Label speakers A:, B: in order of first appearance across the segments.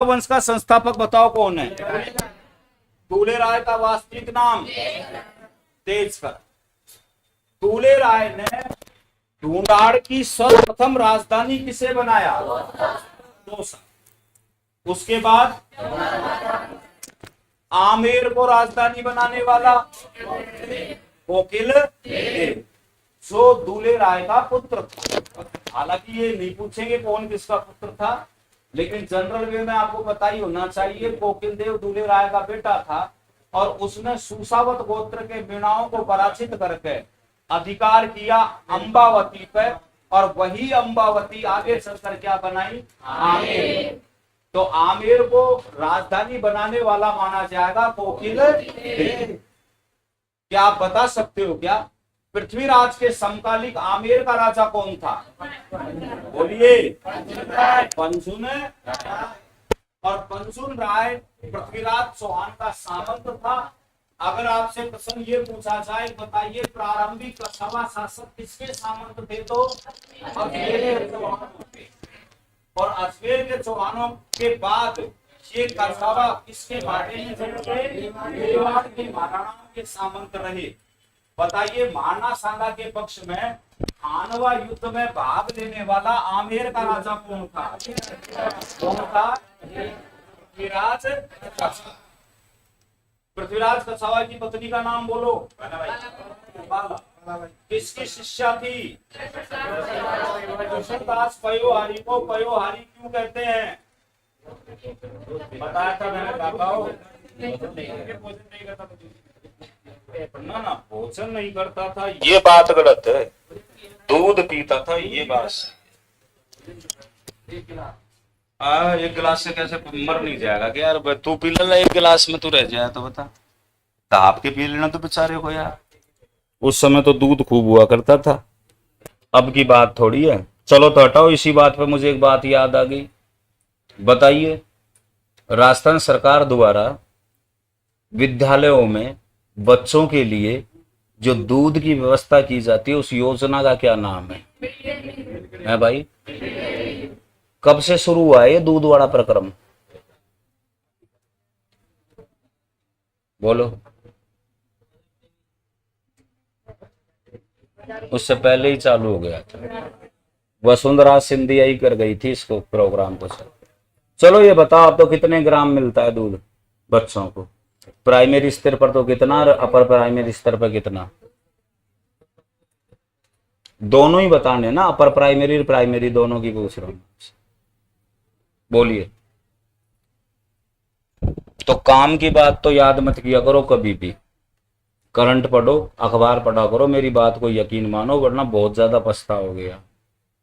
A: वंश का संस्थापक बताओ कौन है? तूले राय का वास्तविक नाम? तेजकर। तूले राय ने ढूंढाड़ की सर्वप्रथम राजधानी किसे बनाया? दौसा। उसके बाद आमेर को राजधानी बनाने वाला कोकिल देव, जो दूले राय का पुत्र था। हालांकि ये नहीं पूछेंगे कौन किसका पुत्र था, लेकिन जनरल वे में आपको पता ही होना चाहिए कोकिल देव दूले राय का बेटा था और उसने सुसावत गोत्र के मीणाओं को पराजित करके अधिकार किया अंबावती पे, और वही अंबावती आगे चलकर क्या बनाई? आमेर। तो आमेर को राजधानी बनाने वाला माना जाएगा कोकिल देव। क्या आप बता सकते हो क्या पृथ्वीराज के समकालिक आमेर का राजा कौन था? बोलिए। पंचुन। और पंचुन राय पृथ्वीराज चौहान का सामंत था। अगर आपसे प्रश्न ये पूछा जाए, बताइए प्रारंभिक कछावा शासक किसके सामंत थे? तो अजमेर के चौहानों के। और अजमेर के चौहानों के बाद ये कछावा किसके बारे में थे? मेवाड़ के महाराणाओं के सामंत रहे। बताइए महाना सांगा के पक्ष में खानवा युद्ध में भाग लेने वाला आमेर का राजा कौन था? कौन था? पृथ्वीराज कछावा। पृथ्वीराज कछावा की पत्नी का नाम बोलो। बाला। किसकी शिष्या थी? दास पयोहारी को पयोहारी क्यों कहते हैं? बताया था मैंने बाबा। ना भोजन नहीं करता था, ये बात गलत है। दूध पीता था, ये बात। एक गिलास से कैसे मर नहीं जाएगा कि यार तू पी लेना, एक गिलास में तू रह जाए तो बता। ताप के पी लेना तो बेचारे को यार। उस समय तो दूध खूब हुआ करता था, अब की बात थोड़ी है। चलो तो हटाओ, इसी बात पे मुझे एक बात याद आ गई। बताइए राजस्थान सरकार द्वारा विद्यालयों में बच्चों के लिए जो दूध की व्यवस्था की जाती है, उस योजना का क्या नाम है भाई? कब से शुरू हुआ है ये दूध वाला प्रक्रम? बोलो। उससे पहले ही चालू हो गया था। वसुंधरा सिंधिया ही कर गई थी इसको, प्रोग्राम को। चलो ये बताओ, आप तो कितने ग्राम मिलता है दूध बच्चों को? प्राइमरी स्तर पर तो कितना, अपर प्राइमरी स्तर पर कितना? दोनों ही बताने ना, अपर प्राइमरी और प्राइमरी दोनों की पूछ रहा हूं। बोलिए। तो काम की बात तो याद मत किया करो कभी भी। करंट पढ़ो, अखबार पढ़ा करो, मेरी बात को यकीन मानो, वरना बहुत ज्यादा पछताओगे।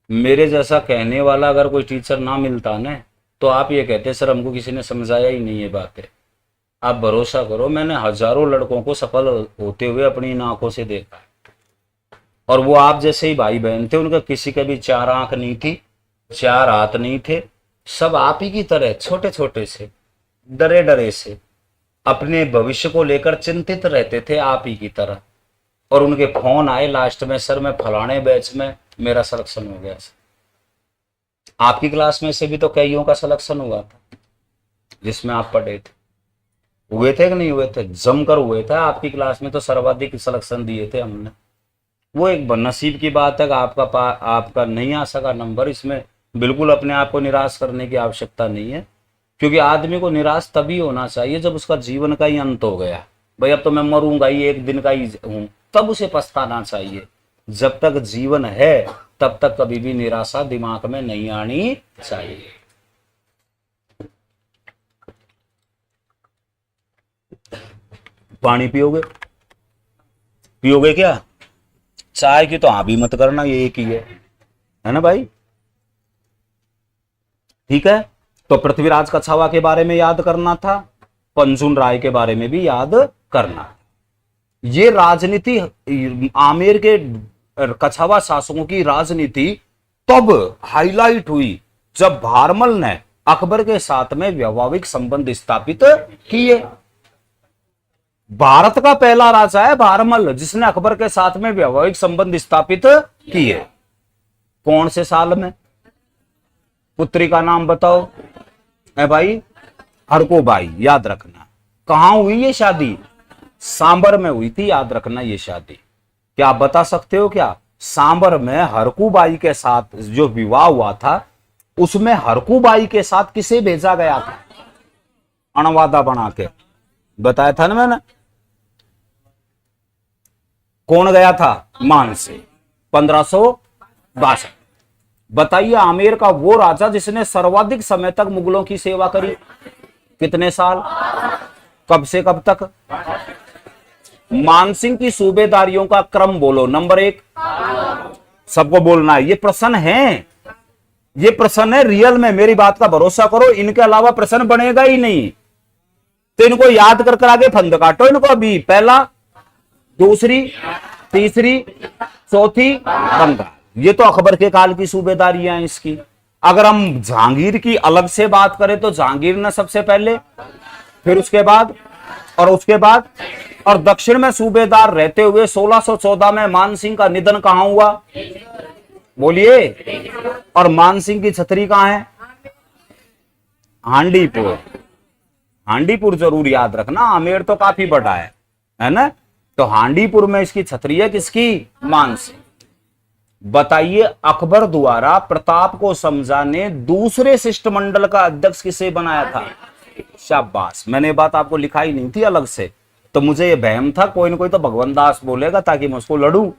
A: मेरे जैसा कहने वाला अगर कोई टीचर ना मिलता ना, तो आप ये कहते सर हमको किसी ने समझाया ही नहीं ये बातें। आप भरोसा करो, मैंने हजारों लड़कों को सफल होते हुए अपनी इन आंखों से देखा है। और वो आप जैसे ही भाई बहन थे, उनका किसी के भी चार आंख नहीं थी, चार हाथ नहीं थे। सब आप ही की तरह छोटे छोटे से, डरे डरे से, अपने भविष्य को लेकर चिंतित रहते थे आप ही की तरह। और उनके फोन आए लास्ट में, सर मैं फलाने बैच में मेरा सिलेक्शन हो गया। आपकी क्लास में से भी तो कईयों का सिलेक्शन हुआ था जिसमें आप पढ़े थे। हुए थे कि नहीं हुए थे? जमकर हुए थे। आपकी क्लास में तो सर्वाधिक सिलेक्शन दिए थे हमने। वो एक नसीब की बात है कि आपका नहीं आ सका नंबर। इसमें बिल्कुल अपने आप को निराश करने की आवश्यकता नहीं है, क्योंकि आदमी को निराश तभी होना चाहिए जब उसका जीवन का ही अंत हो गया। भाई अब तो मैं मरूंगा ही, एक दिन का ही हूं, तब उसे पछताना चाहिए। जब तक जीवन है तब तक कभी भी निराशा दिमाग में नहीं आनी चाहिए। पानी पियोगे? पियोगे क्या? चाय की तो हाँ भी मत करना, ये एक ही है ना भाई? ठीक है। तो पृथ्वीराज कछावा के बारे में याद करना था, पंचुन राय के बारे में भी याद करना था। ये राजनीति आमेर के कछावा शासकों की राजनीति तब हाईलाइट हुई जब भारमल ने अकबर के साथ में वैवाहिक संबंध स्थापित किए। भारत का पहला राजा है भारमल जिसने अकबर के साथ में वैवाहिक संबंध स्थापित किए। कौन से साल में? पुत्री का नाम बताओ। है भाई, हरको बाई, याद रखना। कहां हुई ये शादी? सांबर में हुई थी, याद रखना ये शादी। क्या आप बता सकते हो क्या सांबर में हरकू बाई के साथ जो विवाह हुआ था उसमें हरकू बाई के साथ किसे भेजा गया था? अणवादा बना के बताया था ना मैंने। कौन गया था? मानसिंह, 1562। बताइए आमेर का वो राजा जिसने सर्वाधिक समय तक मुगलों की सेवा करी, कितने साल, कब से कब तक? मानसिंह की सूबेदारियों का क्रम बोलो। नंबर 1, सबको बोलना है। ये प्रश्न है, ये प्रश्न है रियल में, मेरी बात का भरोसा करो, इनके अलावा प्रश्न बनेगा ही नहीं। तो इनको याद कर कर आगे फंद काटो इनको। अभी पहला, दूसरी, तीसरी, चौथी बंगाल, ये तो अकबर के काल की सूबेदारियां हैं इसकी। अगर हम जहांगीर की अलग से बात करें तो जहांगीर ने सबसे पहले, फिर उसके बाद, और उसके बाद, और दक्षिण में सूबेदार रहते हुए 1614 में मानसिंह का निधन कहां हुआ? बोलिए। और मानसिंह की छतरी कहां है? हांडीपुर। हांडीपुर जरूर याद रखना, आमेर तो काफी बड़ा है ना। तो हांडीपुर में इसकी छतरी है, किसकी? मानसिंह। बताइए अकबर द्वारा प्रताप को समझाने दूसरे शिष्टमंडल का अध्यक्ष किसे बनाया था? शाबाश, मैंने ये बात आपको लिखाई नहीं थी अलग से, तो मुझे ये बहम था कोई ना कोई तो भगवान दास बोलेगा ताकि मैं उसको लड़ूं,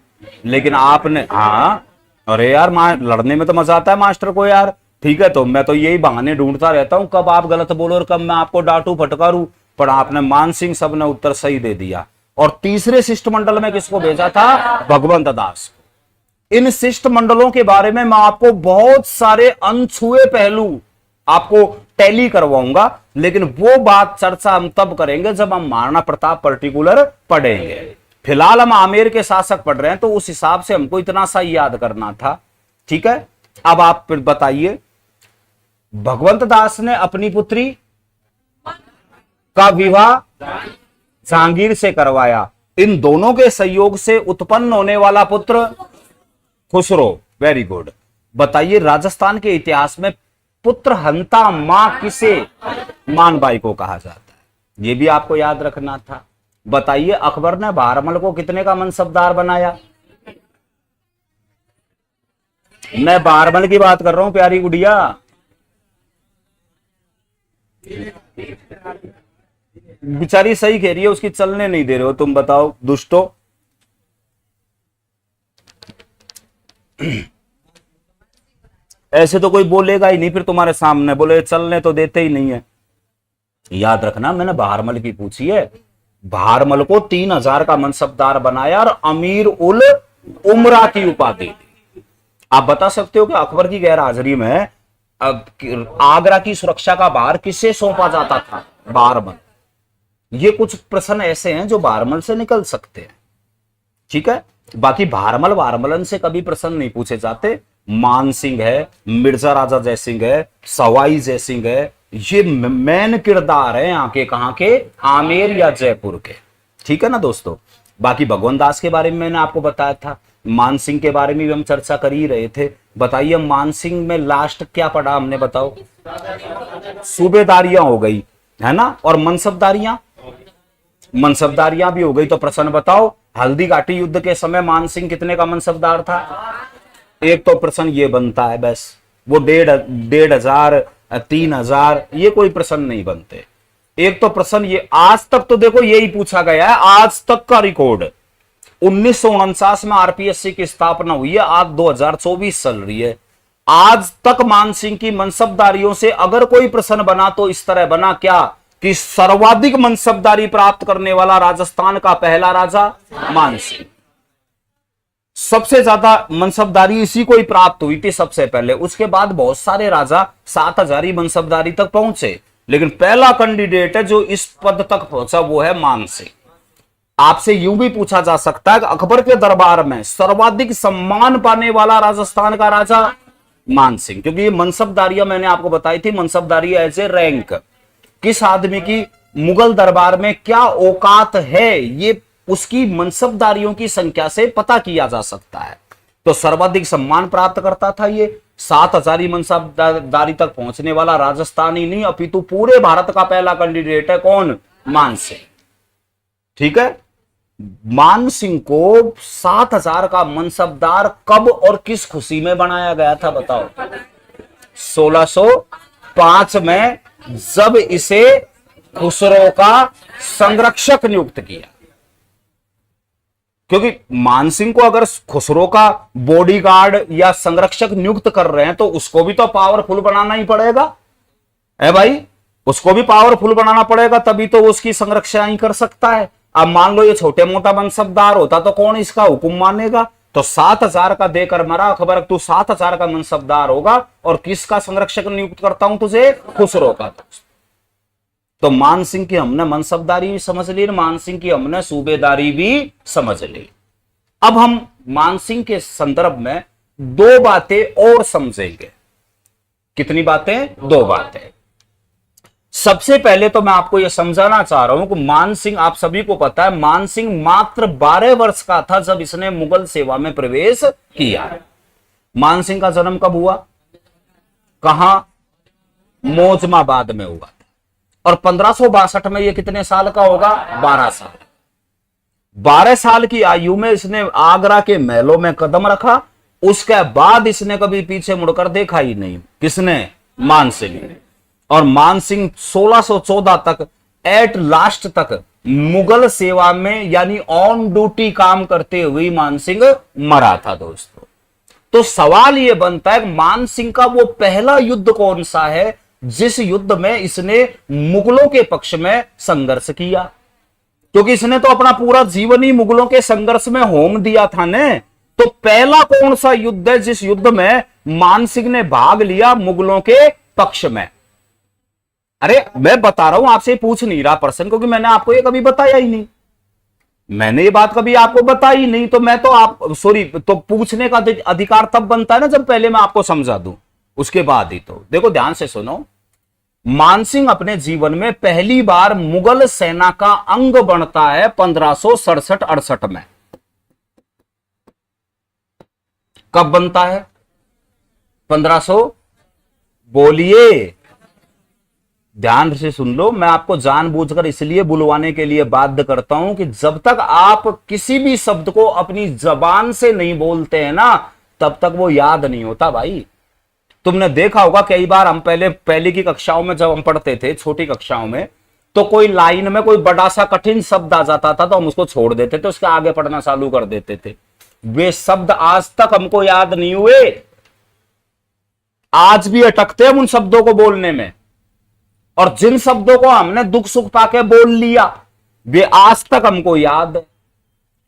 A: लेकिन आपने, हाँ अरे यार लड़ने में तो मजा आता है मास्टर को यार। ठीक है, तो मैं तो यही बहाने ढूंढता रहता हूं कब आप गलत बोलो और कब मैं आपको डांटू फटकारूं, पर आपने मानसिंह सब ने उत्तर सही दे दिया। और तीसरे शिष्टमंडल में किसको भेजा था? भगवंत दास। इन शिष्टमंडलों के बारे में मैं आपको बहुत सारे अनछुए पहलू आपको टैली करवाऊंगा, लेकिन वो बात चर्चा हम तब करेंगे जब हम महाराणा प्रताप पर्टिकुलर पढ़ेंगे। फिलहाल हम आमेर के शासक पढ़ रहे हैं तो उस हिसाब से हमको इतना सा याद करना था। ठीक है, अब आप फिर बताइए, भगवंत दास ने अपनी पुत्री का विवाह जहांगीर से करवाया। इन दोनों के सहयोग से उत्पन्न होने वाला पुत्र खुसरो। Very good. बताइए राजस्थान के इतिहास में पुत्र हंता मां किसे मानबाई को कहा जाता है? यह भी आपको याद रखना था। बताइए अकबर ने बहारमल को कितने का मनसबदार बनाया? मैं बहारमल की बात कर रहा हूं प्यारी गुड़िया। बेचारी सही कह रही है, उसकी चलने नहीं दे रहे हो तुम, बताओ दुष्टो। ऐसे तो कोई बोलेगा ही नहीं फिर तुम्हारे सामने, बोले चलने तो देते ही नहीं है। याद रखना मैंने बहारमल की पूछी है। बहारमल को 3000 का मनसबदार बनाया और अमीर उल उमरा की उपाधि दी। आप बता सकते हो कि अकबर की गैर हाजिरी में आगरा की सुरक्षा का भार किससे सौंपा जाता था? बहारमल। ये कुछ प्रश्न ऐसे हैं जो बहारमल से निकल सकते हैं। ठीक है, बाकी बहारमलन से कभी प्रश्न नहीं पूछे जाते। मानसिंह है, मिर्जा राजा जयसिंह है, सवाई जयसिंह है, ये मेन किरदार है यहाँ के, कहां के? आमेर या जयपुर के। ठीक है ना दोस्तों। बाकी भगवान दास के बारे में मैंने आपको बताया था, मानसिंह के बारे में भी हम चर्चा कर ही रहे थे। बताइए मानसिंह में लास्ट क्या पढ़ा हमने? बताओ। सूबेदारियां हो गई है ना, और मनसबदारियां भी हो गई। तो प्रश्न बताओ, हल्दी घाटी युद्ध के समय मानसिंह कितने का मनसबदार था? एक तो प्रश्न ये बनता है बस, वो 1,500 3,000 ये कोई प्रश्न नहीं बनते। एक तो प्रश्न ये, आज तक तो देखो यही पूछा गया है, आज तक का रिकॉर्ड 1949 में आरपीएससी की स्थापना हुई है, आज 2024 चल रही है। आज तक मानसिंह की मनसबदारियों से अगर कोई प्रश्न बना तो इस तरह बना क्या कि सर्वाधिक मनसबदारी प्राप्त करने वाला राजस्थान का पहला राजा मानसिंह। सबसे ज्यादा मनसबदारी इसी को ही प्राप्त हुई थी सबसे पहले। उसके बाद बहुत सारे राजा 7000 मनसबदारी तक पहुंचे, लेकिन पहला कैंडिडेट है जो इस पद तक पहुंचा वो है मानसिंह। आपसे यूं भी पूछा जा सकता है कि अकबर के दरबार में सर्वाधिक सम्मान पाने वाला राजस्थान का राजा मानसिंह, क्योंकि ये मनसबदारियां मैंने आपको बताई थी। मनसबदारी एज ए रैंक, किस आदमी की मुगल दरबार में क्या औकात है, ये उसकी मनसबदारियों की संख्या से पता किया जा सकता है। तो सर्वाधिक सम्मान प्राप्त करता था ये 7,000 मनसबदारी तक पहुंचने वाला राजस्थानी नहीं अपितु पूरे भारत का पहला कैंडिडेट है। कौन? मान सिंह। ठीक है, मान सिंह को 7,000 का मनसबदार कब और किस खुशी में बनाया गया था बताओ? 1605 में, जब इसे खुसरो का संरक्षक नियुक्त किया। क्योंकि मान सिंह को अगर खुसरो का बॉडीगार्ड या संरक्षक नियुक्त कर रहे हैं तो उसको भी तो पावरफुल बनाना ही पड़ेगा, है भाई, उसको भी पावरफुल बनाना पड़ेगा, तभी तो वो उसकी संरक्षा ही कर सकता है। अब मान लो ये छोटे मोटा मनसबदार होता तो कौन इसका हुक्म मानेगा? तो 7,000 का देकर मरा अकबर, तू 7,000 का मनसबदार होगा और किसका संरक्षक नियुक्त करता हूं तुझे? खुसरो का। तो मान सिंह की हमने मनसबदारी भी समझ ली, मान सिंह की हमने सूबेदारी भी समझ ली। अब हम मान सिंह के संदर्भ में 2 बातें और समझेंगे। कितनी बातें? 2 बातें। सबसे पहले तो मैं आपको यह समझाना चाह रहा हूं कि मान सिंह, आप सभी को पता है, मान सिंह मात्र 12 वर्ष का था जब इसने मुगल सेवा में प्रवेश किया। मान सिंह का जन्म कब हुआ? कहां? मोजमाबाद में हुआ। और 1562 में ये कितने साल का होगा? 12 साल। 12 साल की आयु में इसने आगरा के महलों में कदम रखा। उसके बाद इसने कभी पीछे मुड़कर देखा ही नहीं। किसने? मान सिंह ने। और मान सिंह 1614 तक, एट लास्ट तक मुगल सेवा में यानी ऑन ड्यूटी काम करते हुए मान सिंह मरा था दोस्तों। तो सवाल यह बनता है मान सिंह का वो पहला युद्ध कौन सा है जिस युद्ध में इसने मुगलों के पक्ष में संघर्ष किया? क्योंकि इसने तो अपना पूरा जीवन ही मुगलों के संघर्ष में होम दिया था ने। तो पहला कौन सा युद्ध है जिस युद्ध में मान सिंह ने भाग लिया मुगलों के पक्ष में? अरे मैं बता रहा हूं, आपसे पूछ नहीं रहा प्रश्न, क्योंकि मैंने आपको ये कभी बताया ही नहीं। मैंने ये बात कभी आपको बताई ही नहीं, तो मैं तो आप सॉरी, तो पूछने का अधिकार तब बनता है ना जब पहले मैं आपको समझा दूं, उसके बाद ही। तो देखो ध्यान से सुनो, मान सिंह अपने जीवन में पहली बार मुगल सेना का अंग बनता है 1567-68 में। कब बनता है? 1500, बोलिए, ध्यान से सुन लो। मैं आपको जानबूझकर इसलिए बुलवाने के लिए बाध्य करता हूं कि जब तक आप किसी भी शब्द को अपनी जबान से नहीं बोलते हैं ना, तब तक वो याद नहीं होता भाई। तुमने देखा होगा कई बार, हम पहले की कक्षाओं में जब हम पढ़ते थे, छोटी कक्षाओं में, तो कोई लाइन में कोई बड़ा सा कठिन शब्द आ जाता था तो हम उसको छोड़ देते थे, उसके आगे पढ़ना चालू कर देते थे। वे शब्द आज तक हमको याद नहीं हुए, आज भी अटकते हम उन शब्दों को बोलने में। और जिन शब्दों को हमने दुख सुख पाके बोल लिया, वे आज तक हमको याद है।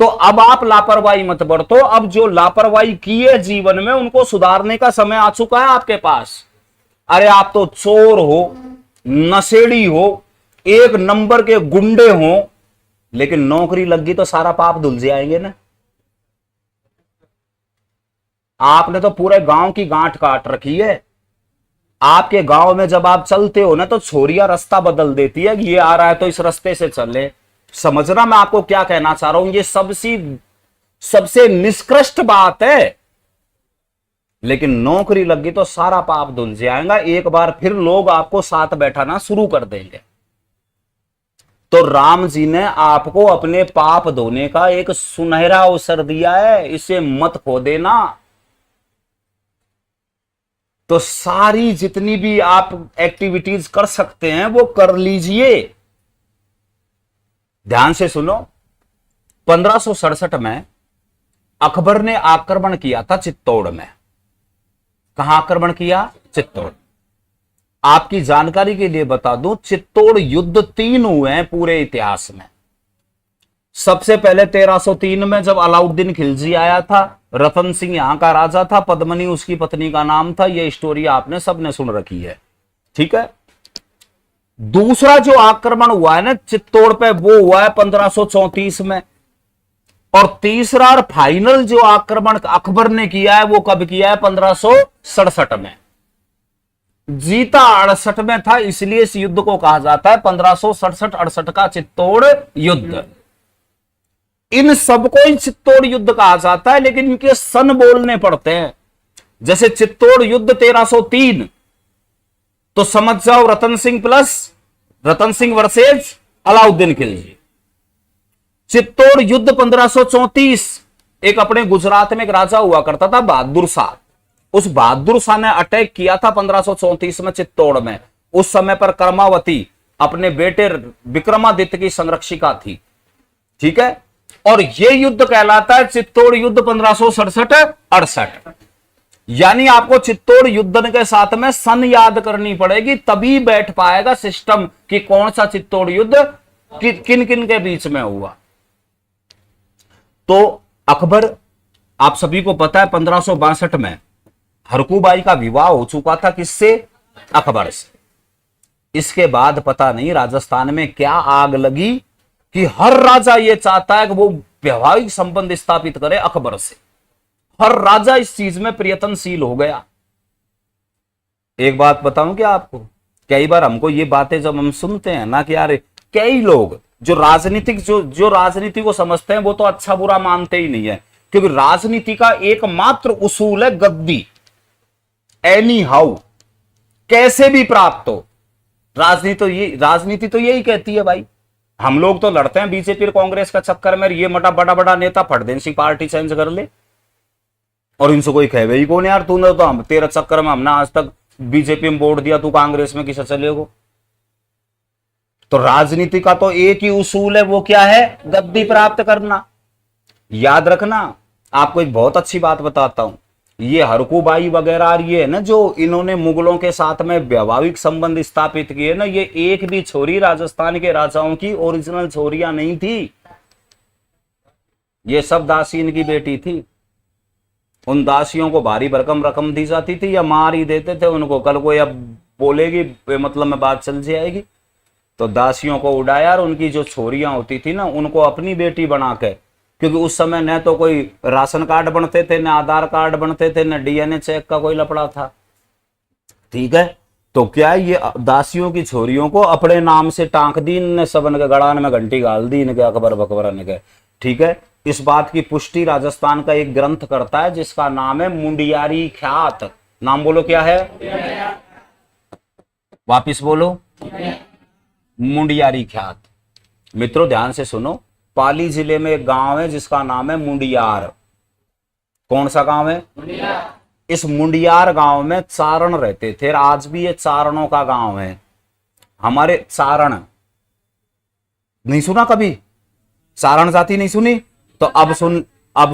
A: तो अब आप लापरवाही मत बरतो। अब जो लापरवाही की है जीवन में, उनको सुधारने का समय आ चुका है आपके पास। अरे आप तो चोर हो, नशेड़ी हो, 1 नंबर के गुंडे हो, लेकिन नौकरी लग गई तो सारा पाप धुल जाएंगे ना। आपने तो पूरे गांव की गांठ काट रखी है। आपके गांव में जब आप चलते हो ना, तो छोरियां रास्ता बदल देती है, ये आ रहा है तो इस रास्ते से चले। समझना मैं आपको क्या कहना चाह रहा हूं, ये सबसे निष्कृष्ट बात है। लेकिन नौकरी लगी तो सारा पाप धुल जाएगा। एक बार फिर लोग आपको साथ बैठाना शुरू कर देंगे। तो राम जी ने आपको अपने पाप धोने का एक सुनहरा अवसर दिया है, इसे मत खो देना। तो सारी जितनी भी आप एक्टिविटीज कर सकते हैं वो कर लीजिए। ध्यान से सुनो, 1567 में अकबर ने आक्रमण किया था चित्तौड़ में। कहां आक्रमण किया? चित्तौड़। आपकी जानकारी के लिए बता दूं, चित्तौड़ युद्ध 3 हुए हैं पूरे इतिहास में। सबसे पहले 1303 में जब अलाउद्दीन खिलजी आया था, रतन सिंह यहां का राजा था, पद्मनी उसकी पत्नी का नाम था। यह स्टोरी आपने सबने सुन रखी है, ठीक है। दूसरा जो आक्रमण हुआ है ना चित्तौड़ पे, वो हुआ है 1534 में। और तीसरा और फाइनल जो आक्रमण अकबर ने किया है, वो कब किया है? 1567 में। जीता 68 में था, इसलिए इस युद्ध को कहा जाता है 1567-68 का चित्तौड़ युद्ध। इन सबको ही चित्तौड़ युद्ध कहा जाता है, लेकिन इनके सन बोलने पड़ते हैं। जैसे चित्तौड़ युद्ध 1303, तो समझ जाओ रतन सिंह वर्सेज अलाउद्दीन खिलजी। चित्तौड़ युद्ध 1534, एक अपने गुजरात में एक राजा हुआ करता था बहादुर शाह, उस बहादुर शाह ने अटैक किया था 1534 में चित्तौड़ में। उस समय पर कर्मावती अपने बेटे विक्रमादित्य की संरक्षिका थी, ठीक है। और यह युद्ध कहलाता है चित्तौड़ युद्ध 1567-68। यानी आपको चित्तौड़ युद्ध के साथ में सन याद करनी पड़ेगी, तभी बैठ पाएगा सिस्टम कि कौन सा चित्तौड़ युद्ध किन किन के बीच में हुआ। तो अकबर, आप सभी को पता है 1562 में हरकूबाई का विवाह हो चुका था, किससे? अकबर से। इसके बाद पता नहीं राजस्थान में क्या आग लगी कि हर राजा यह चाहता है कि वो वैवाहिक संबंध स्थापित करे अकबर से। हर राजा इस चीज में प्रयत्नशील हो गया। एक बात बताऊं क्या आपको, कई बार हमको ये बातें जब हम सुनते हैं ना कि यार कई लोग जो राजनीति को समझते हैं वो तो अच्छा बुरा मानते ही नहीं है, क्योंकि राजनीति का एकमात्र उसूल है गद्दी, एनी हाउ, कैसे भी प्राप्त हो। राजनीति तो यही कहती है भाई। हम लोग तो लड़ते हैं बीजेपी और कांग्रेस का चक्कर में, ये बड़ा बड़ा नेता फटदेन सी पार्टी चेंज कर ले, और इनसे कोई कहे ही कौन यार, तूने तो हम तेरा चक्कर में हमने आज तक बीजेपी में वोट दिया, तू कांग्रेस में किसे चलेगा। तो राजनीति का तो एक ही उसूल है, वो क्या है? गद्दी प्राप्त करना। याद रखना, आपको एक बहुत अच्छी बात बताता हूं, ये हरकूबाई वगैरह ये है ना, जो इन्होंने मुगलों के साथ में वैवाहिक संबंध स्थापित किए ना, ये एक भी छोरी राजस्थान के राजाओं की ओरिजिनल छोरियां नहीं थी, ये सब दासी इनकी बेटी थी। उन दासियों को भारी भरकम रकम दी जाती थी या मार ही देते थे उनको, कल को अब बोलेगी मतलब में बात चल जाएगी, तो दासियों को उड़ाया और उनकी जो छोरियां होती थी ना उनको अपनी बेटी बना के, क्योंकि उस समय न तो कोई राशन कार्ड बनते थे, न आधार कार्ड बनते थे, न डीएनए चेक का कोई लफड़ा था, ठीक है। तो क्या ये दासियों की छोरियों को अपने नाम से टांक दी इनने, सबन के गड़ान में घंटी गाल दी इनके अकबर बकबर ने, ठीक है। इस बात की पुष्टि राजस्थान का एक ग्रंथ करता है जिसका नाम है मुंडियारी ख्यात। नाम बोलो क्या है? वापिस बोलो, मुंडियारी ख्यात। मित्रों ध्यान से सुनो, पाली जिले में एक गांव है जिसका नाम है मुंडियार। कौन सा गांव है? मुंडियार। इस मुंडियार गांव में चारण रहते थे, आज भी ये चारणों का गांव है। हमारे चारण नहीं सुना कभी? चारण जाति नहीं सुनी? तो अब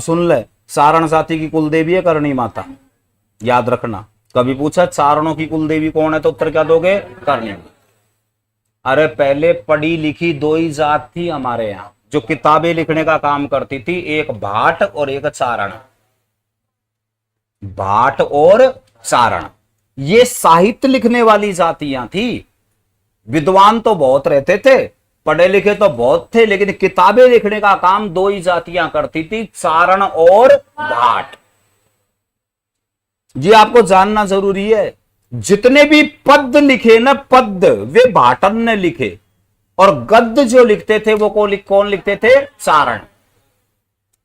A: सुन ले, चारण जाति की कुलदेवी है करणी माता। याद रखना, कभी पूछा चारणों की कुलदेवी कौन है तो उत्तर क्या दोगे? करणी। अरे पहले पढ़ी लिखी दो ही जात थी हमारे यहां जो किताबें लिखने का काम करती थी, एक भाट और एक चारण। भाट और चारण ये साहित्य लिखने वाली जातियां थी। विद्वान तो बहुत रहते थे, पढ़े लिखे तो बहुत थे, लेकिन किताबें लिखने का काम दो ही जातियां करती थी, चारण और भाट। ये आपको जानना जरूरी है। जितने भी पद लिखे ना, पद वे भाटन ने लिखे, और गद्य जो लिखते थे वो कौन लिखते थे? चारण।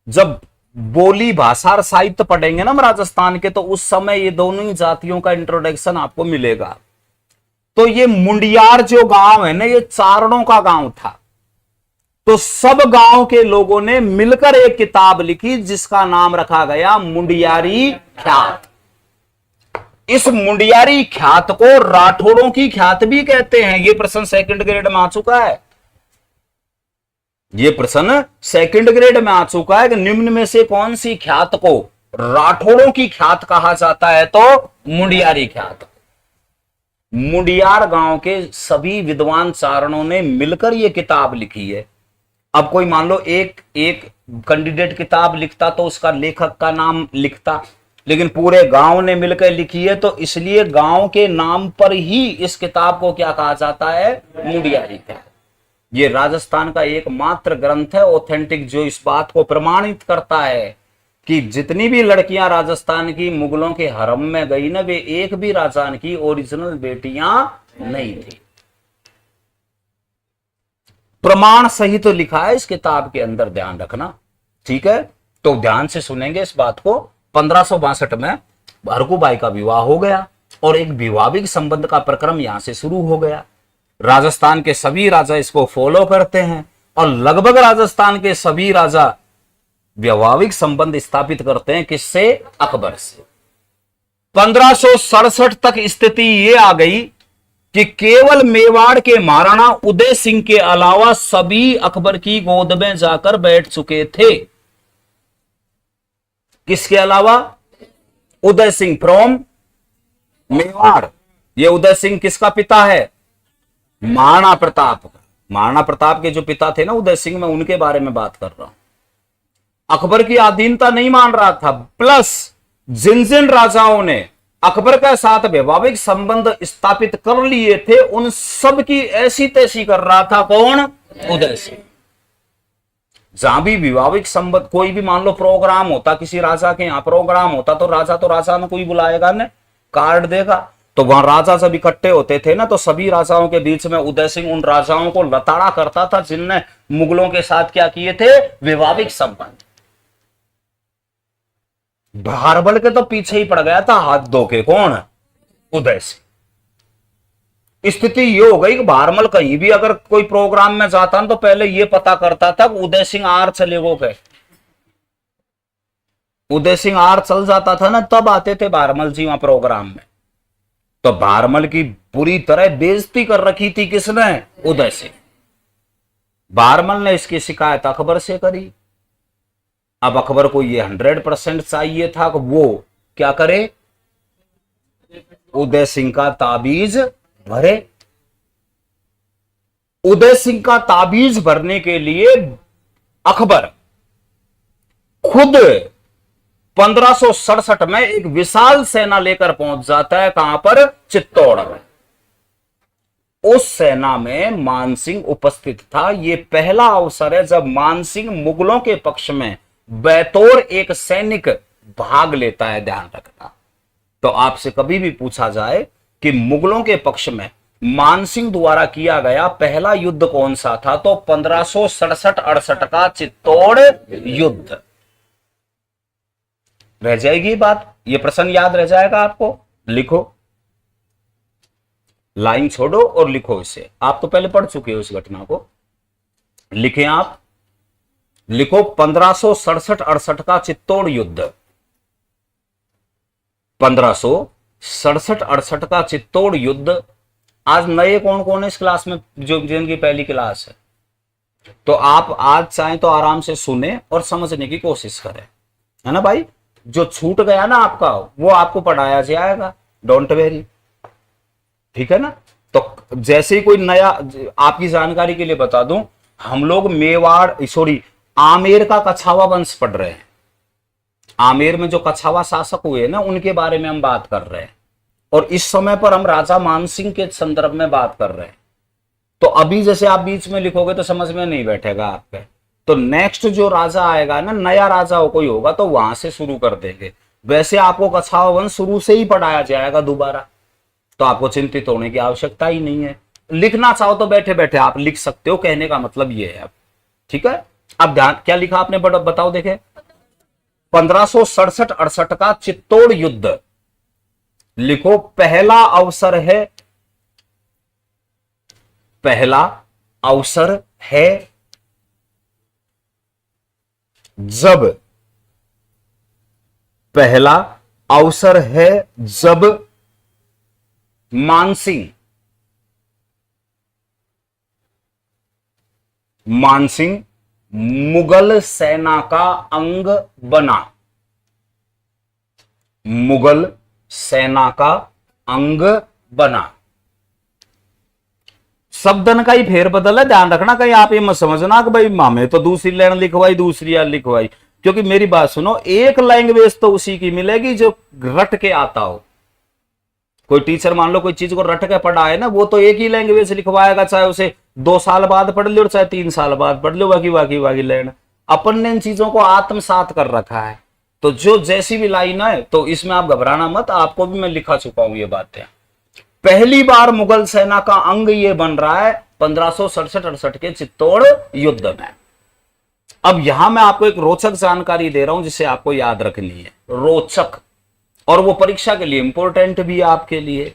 A: जब बोली भाषा और साहित्य पढ़ेंगे ना हम राजस्थान के, तो उस समय ये दोनों ही जातियों का इंट्रोडक्शन आपको मिलेगा। तो ये मुंडियार जो गांव है ना, ये चारणों का गांव था। तो सब गांव के लोगों ने मिलकर एक किताब लिखी जिसका नाम रखा गया मुंडियारी ख्यात। इस मुंडियारी ख्यात को राठौड़ों की ख्यात भी कहते हैं। ये प्रश्न सेकंड ग्रेड में आ चुका है। ये प्रश्न सेकंड ग्रेड में आ चुका है कि निम्न में से कौन सी ख्यात को राठौड़ों की ख्यात कहा जाता है? तो मुंडियारी ख्यात। मुंडियार गांव के सभी विद्वान चारणों ने मिलकर यह किताब लिखी है। अब कोई मान लो एक कैंडिडेट किताब लिखता तो उसका लेखक का नाम लिखता, लेकिन पूरे गांव ने मिलकर लिखी है, तो इसलिए गांव के नाम पर ही इस किताब को क्या कहा जाता है? मुंडियारी ख्यात। ये राजस्थान का एकमात्र ग्रंथ है ऑथेंटिक जो इस बात को प्रमाणित करता है कि जितनी भी लड़कियां राजस्थान की मुगलों के हरम में गई ना, वे एक भी राजा की ओरिजिनल बेटियां नहीं थी। प्रमाण सहित तो लिखा है इस किताब के अंदर, ध्यान रखना, ठीक है। तो ध्यान से सुनेंगे इस बात को। 1562 में
B: हरकुबाई का विवाह हो गया और एक वैवाहिक संबंध का प्रक्रम यहां से शुरू हो गया। राजस्थान के सभी राजा इसको फॉलो करते हैं और लगभग राजस्थान के सभी राजा वैवाहिक संबंध स्थापित करते हैं। किससे? अकबर से। 1567 तक स्थिति यह आ गई कि केवल मेवाड़ के महाराणा उदय सिंह के अलावा सभी अकबर की गोद में जाकर बैठ चुके थे। किसके अलावा? उदय सिंह फ्रॉम मेवाड़। ये उदय सिंह किसका पिता है? महाराणा प्रताप का। महाराणा प्रताप के जो पिता थे ना उदय सिंह, मैं उनके बारे में बात कर रहा हूं। अकबर की अधीनता नहीं मान रहा था, प्लस जिन जिन राजाओं ने अकबर के साथ वैवाहिक संबंध स्थापित कर लिए थे उन सब की ऐसी तैसी कर रहा था। कौन? उदय सिंह। जहां भी वैवाहिक संबंध, कोई भी मान लो प्रोग्राम होता, किसी राजा के यहां प्रोग्राम होता तो राजा ने कोई बुलाएगा ना, कार्ड देगा। तो वहां राजा जब इकट्ठे होते थे ना तो सभी राजाओं के बीच में उदय सिंह उन राजाओं को लताड़ा करता था जिनने मुगलों के साथ क्या किए थे? वैवाहिक संबंध। भारबल के तो पीछे ही पड़ गया था हाथ धो के। कौन? उदय सिंह। स्थिति ये हो गई कि भारमल कहीं भी अगर कोई प्रोग्राम में जाता ना तो पहले ये पता करता था उदय सिंह आर चलेगो के। उदय सिंह आर चल जाता था ना तब आते थे भारमल जी वहां प्रोग्राम में। तो भारमल की पूरी तरह बेइज्जती कर रखी थी किसने? उदय सिंह। भारमल ने इसकी शिकायत अकबर से करी। अब अकबर को ये 100% चाहिए था कि वो क्या करे? उदय सिंह का ताबीज भरे। उदय सिंह का ताबीज भरने के लिए अकबर खुद 1567 में एक विशाल सेना लेकर पहुंच जाता है। कहां पर? चित्तौड़ में। उस सेना में मानसिंह उपस्थित था। यह पहला अवसर है जब मानसिंह मुगलों के पक्ष में बैतौर एक सैनिक भाग लेता है। ध्यान रखना। तो आपसे कभी भी पूछा जाए कि मुगलों के पक्ष में मानसिंह द्वारा किया गया पहला युद्ध कौन सा था, तो 1567-68 का चित्तौड़ युद्ध। रह जाएगी बात, ये प्रश्न याद रह जाएगा आपको। लिखो, लाइन छोड़ो और लिखो इसे। आप तो पहले पढ़ चुके हो इस घटना को। लिखें आप, लिखो 1567-68 का चित्तौड़ युद्ध। 1567-68 का चित्तौड़ युद्ध। आज नए कौन कौन है इस क्लास में, जो जिनकी पहली क्लास है? तो आप आज चाहें तो आराम से सुने और समझने की कोशिश करें, है ना भाई। जो छूट गया ना आपका वो आपको पढ़ाया जाएगा, डोंट वेरी, ठीक है ना। तो जैसे ही कोई नया, आपकी जानकारी के लिए बता दूं, हम लोग आमेर का कछावा वंश पढ़ रहे हैं। आमेर में जो कछावा शासक हुए ना उनके बारे में हम बात कर रहे हैं और इस समय पर हम राजा मानसिंह के संदर्भ में बात कर रहे हैं। तो अभी जैसे आप बीच में लिखोगे तो समझ में नहीं बैठेगा आपके। तो नेक्स्ट जो राजा आएगा ना, नया राजा कोई होगा तो वहां से शुरू कर देंगे। वैसे आपको कछावा वंश शुरू से ही पढ़ाया जाएगा दोबारा, तो आपको चिंतित होने की आवश्यकता ही नहीं है। लिखना चाहो तो बैठे बैठे आप लिख सकते हो, कहने का मतलब ये है। ठीक है, अब ध्यान, क्या लिखा आपने बताओ देखे। 1567-68 का चित्तौड़ युद्ध। लिखो, पहला अवसर है, पहला अवसर है जब, पहला अवसर है जब मानसिंह मुगल सेना का अंग बना। मुगल सेना का अंग बना। शब्दन का ही फेरबदल है, ध्यान रखना। कहीं आप ये मत समझना कि भाई हमें तो दूसरी लाइन लिखवाई दूसरी यार लिखवाई, क्योंकि मेरी बात सुनो, एक लैंग्वेज तो उसी की मिलेगी जो रट के आता हो। कोई टीचर मान लो कोई चीज को रट के पढ़ाए ना, वो तो एक ही लैंग्वेज लिखवाएगा, चाहे उसे 2 साल बाद पढ़ लो और चाहे 3 साल बाद पढ़ लो, बाकी लाइन। अपन ने इन चीजों को आत्मसात कर रखा है। तो जो जैसी भी लाइन है तो इसमें आप घबराना मत, आपको भी मैं लिखा चुका हूं ये बातें। पहली बार मुगल सेना का अंग ये बन रहा है 1567-68 के चित्तौड़ युद्ध में। अब यहां मैं आपको एक रोचक जानकारी दे रहा हूं जिसे आपको याद रखनी है। रोचक और वो परीक्षा के लिए इंपॉर्टेंट भी है आपके लिए।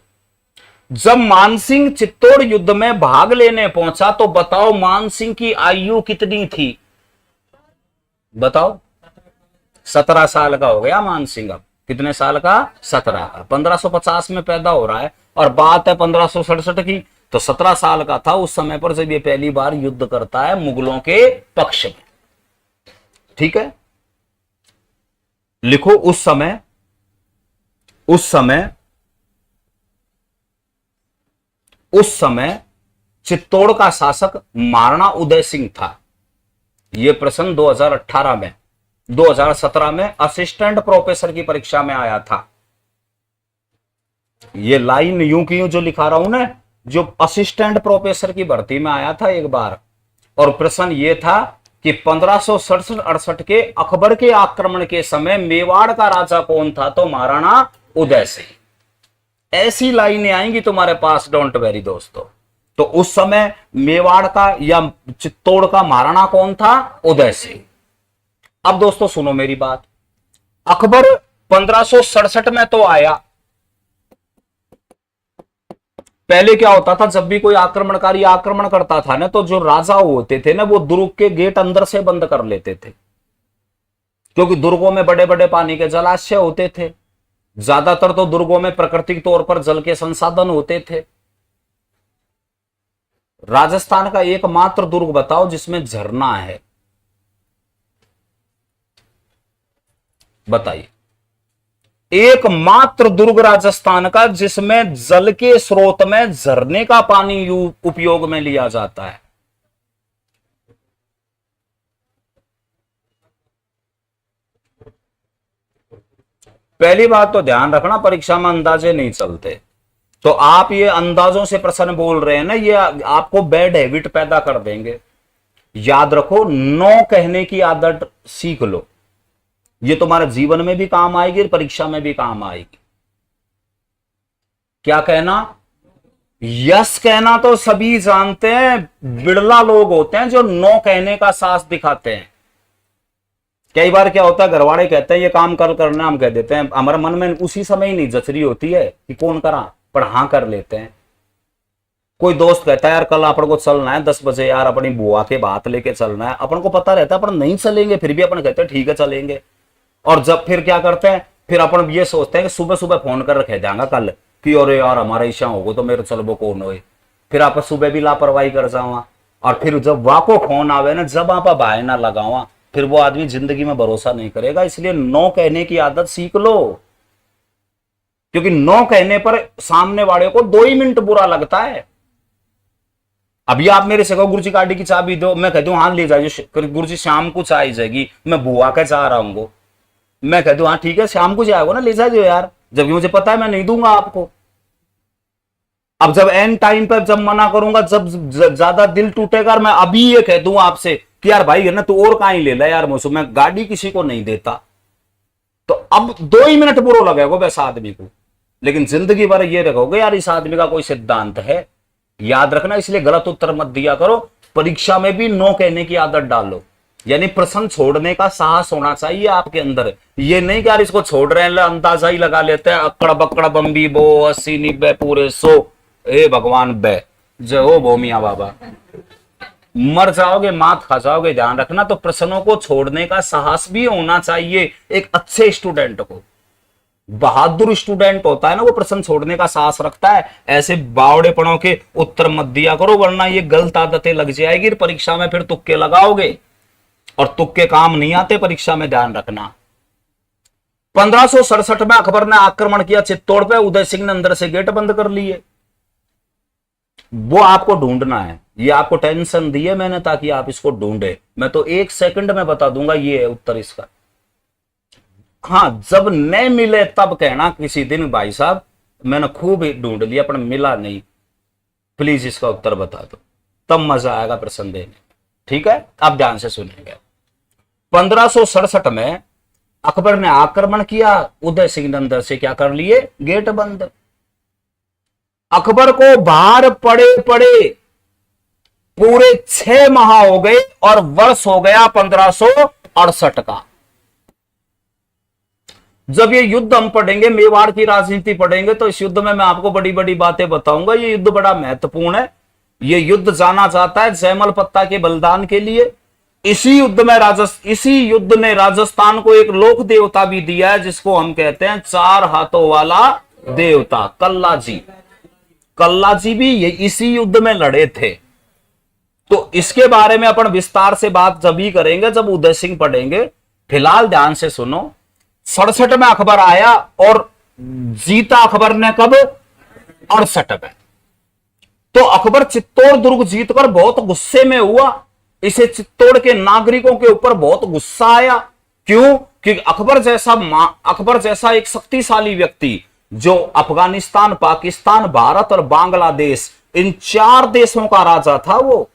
B: जब मानसिंह चित्तौड़ युद्ध में भाग लेने पहुंचा तो बताओ मानसिंह की आयु कितनी थी? बताओ। 17 साल का हो गया मानसिंह। अब कितने साल का? 17 का। 1550 में पैदा हो रहा है और बात है 1567 की, तो 17 साल का था उस समय पर जब ये पहली बार युद्ध करता है मुगलों के पक्ष में। ठीक है, लिखो उस समय चित्तौड़ का शासक महाराणा उदय सिंह था। यह प्रश्न 2017 में असिस्टेंट प्रोफेसर की परीक्षा में आया था। ये लाइन यूं की यूं जो लिखा रहा हूं ना, जो असिस्टेंट प्रोफेसर की भर्ती में आया था एक बार, और प्रश्न ये था कि 1567-68 के अकबर के आक्रमण के समय मेवाड़ का राजा कौन था? तो महाराणा उदय सिंह। ऐसी लाइनें आएंगी तुम्हारे पास, डोंट वेरी दोस्तों। तो उस समय मेवाड़ का या चित्तौड़ का महाराणा कौन था? उदय सिंह। अब दोस्तों सुनो मेरी बात, अकबर 1567 में तो आया। पहले क्या होता था, जब भी कोई आक्रमणकारी आक्रमण करता था ना, तो जो राजा होते थे ना, वो दुर्ग के गेट अंदर से बंद कर लेते थे, क्योंकि दुर्गों में बड़े बड़े पानी के जलाशय होते थे। ज्यादातर तो दुर्गों में प्राकृतिक तौर पर जल के संसाधन होते थे। राजस्थान का एकमात्र दुर्ग बताओ जिसमें झरना है? बताइए। एकमात्र दुर्ग राजस्थान का जिसमें जल के स्रोत में झरने का पानी उपयोग में लिया जाता है। पहली बात तो ध्यान रखना, परीक्षा में अंदाजे नहीं चलते। तो आप ये अंदाजों से प्रश्न बोल रहे हैं ना, ये आपको बैड हैबिट पैदा कर देंगे। याद रखो, नो कहने की आदत सीख लो, ये तुम्हारे जीवन में भी काम आएगी और परीक्षा में भी काम आएगी। क्या कहना? यस कहना तो सभी जानते हैं, बिरला लोग होते हैं जो नो कहने का साहस दिखाते हैं। कई बार क्या होता है, घरवाले कहते हैं ये काम कल करना, हम कह देते हैं, हमारे मन में उसी समय ही नहीं जचरी होती है कि कौन करा, पर हाँ कर लेते हैं। कोई दोस्त कहता है यार कल अपन को चलना है 10 बजे, यार अपनी बुआ के बात लेके चलना है, अपन को पता रहता है अपन नहीं चलेंगे, फिर भी अपन कहते हैं ठीक है चलेंगे। और जब फिर क्या करते हैं, फिर अपन ये सोचते हैं कि सुबह सुबह फोन कर रखे जाएगा कल कि अरे यार हमारा इच्छा होगा तो मेरे चलबो कौन हो, फिर आप सुबह भी लापरवाही कर जावा, और फिर जब वाको फोन आवे ना, जब आप भाई ना लगावा, फिर वो आदमी जिंदगी में भरोसा नहीं करेगा। इसलिए नो कहने की आदत सीख लो, क्योंकि नो कहने पर सामने वाले को 2 ही मिनट बुरा लगता है। अभी आप मेरे से कहो गुरुजी गाड़ी की चाबी दो, मैं कहती हूँ हाँ ले जाइए, गुरुजी शाम को चाय जाएगी, मैं बुआ के जा रहा हूँ, मैं कहती हूँ हाँ ठीक है शाम को जाएगा ना, ले जाइए यार, जबकि मुझे पता है मैं नहीं दूंगा आपको। अब जब एंड टाइम पर जब मना करूंगा, जब ज्यादा दिल टूटेगा, मैं अभी ये कह दूं आपसे कि यार भाई है ना तू और कहीं ले ले यार मुझसे, मैं गाड़ी किसी को नहीं देता, तो अब 2 ही मिनट बुरा लगेगा वैसा आदमी को, लेकिन जिंदगी भर ये रखोगे यार इस आदमी का कोई सिद्धांत है। याद रखना, इसलिए गलत उत्तर मत दिया करो। परीक्षा में भी नो कहने की आदत डालो, यानी प्रश्न छोड़ने का साहस होना चाहिए आपके अंदर। ये नहीं कि यार इसको छोड़ रहे हैं अंदाजा ही लगा लेते हैं, अकड़ बकड़ बम्बी बो 80 90 पूरे 100, ए भगवान बे जय हो भो मियां बाबा, मर जाओगे मात खा जाओगे। ध्यान रखना, तो प्रश्नों को छोड़ने का साहस भी होना चाहिए एक अच्छे स्टूडेंट को। बहादुर स्टूडेंट होता है ना, वो प्रश्न छोड़ने का साहस रखता है। ऐसे बावड़ेपनों के उत्तर मत दिया करो, वरना ये गलत आदतें लग जाएगी, परीक्षा में फिर तुक्के लगाओगे और तुक्के काम नहीं आते परीक्षा में, ध्यान रखना। 1567 में अकबर ने आक्रमण किया चित्तौड़ पे, उदय सिंह ने अंदर से गेट बंद कर लिए। वो आपको ढूंढना है, ये आपको टेंशन दी है मैंने ताकि आप इसको ढूंढे। मैं तो 1 सेकंड में बता दूंगा ये है उत्तर इसका। हाँ, जब न मिले तब कहना किसी दिन भाई साहब मैंने खूब ढूंढ लिया पर मिला नहीं, प्लीज इसका उत्तर बता दो, तब मजा आएगा प्रश्न देने। ठीक है, आप ध्यान से सुनेंगे। 1567 में अकबर ने आक्रमण किया, उदय सिंह ने अंदर से क्या कर लिए, गेट बंद। अकबर को बाहर पड़े पड़े पूरे 6 माह हो गए और वर्ष हो गया 1568 का। जब ये युद्ध हम पढ़ेंगे, मेवाड़ की राजनीति पढ़ेंगे, तो इस युद्ध में मैं आपको बड़ी बड़ी बातें बताऊंगा। ये युद्ध बड़ा महत्वपूर्ण है। ये युद्ध जाना जाता है जयमल पत्ता के बलिदान के लिए। इसी युद्ध ने राजस्थान को एक लोक देवता भी दिया है, जिसको हम कहते हैं चार हाथों वाला देवता, कल्ला जी। कल्ला जी भी इसी युद्ध में लड़े थे। तो इसके बारे में अपन विस्तार से बात जब ही करेंगे जब उदय सिंह पढ़ेंगे। फिलहाल ध्यान से सुनो। 67 में अकबर आया और जीता अकबर ने कब? 68 में। तो अकबर चित्तौड़ दुर्ग जीतकर बहुत गुस्से में हुआ। इसे चित्तौड़ के नागरिकों के ऊपर बहुत गुस्सा आया। क्यों? क्योंकि अकबर जैसा एक शक्तिशाली व्यक्ति, जो अफगानिस्तान, पाकिस्तान, भारत और बांग्लादेश, इन 4 देशों का राजा था, वो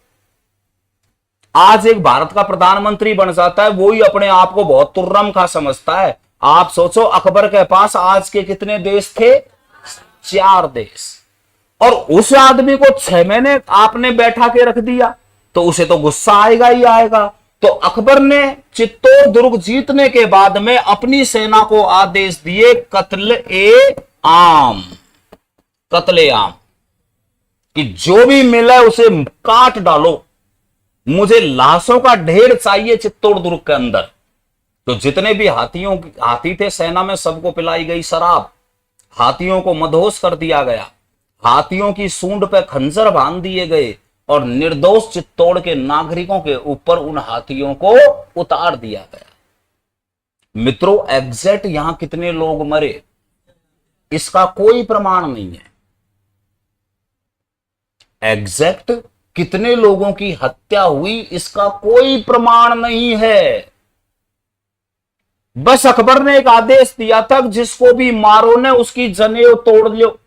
B: आज एक भारत का प्रधानमंत्री बन जाता है। वो ही अपने आप को बहुत तुर्रम खा समझता है। आप सोचो, अकबर के पास आज के कितने देश थे? 4 देश। और उस आदमी को 6 महीने आपने बैठा के रख दिया, तो उसे तो गुस्सा आएगा ही आएगा। तो अकबर ने चित्तौड़ दुर्ग जीतने के बाद में अपनी सेना को आदेश दिए, कत्ल-ए-आम, कत्ले-आम, कि जो भी मिले उसे काट डालो, मुझे लाशों का ढेर चाहिए चित्तौड़ दुर्ग के अंदर। तो जितने भी हाथी थे सेना में, सबको पिलाई गई शराब, हाथियों को मदहोश कर दिया गया, हाथियों की सूंड पे खंजर बांध दिए गए और निर्दोष चित्तौड़ के नागरिकों के ऊपर उन हाथियों को उतार दिया गया। मित्रों, एग्जैक्ट यहां कितने लोग मरे इसका कोई प्रमाण नहीं है। एग्जैक्ट कितने लोगों की हत्या हुई इसका कोई प्रमाण नहीं है। बस अकबर ने एक आदेश दिया था, जिसको भी मारो ने उसकी जनेऊ तोड़ लो।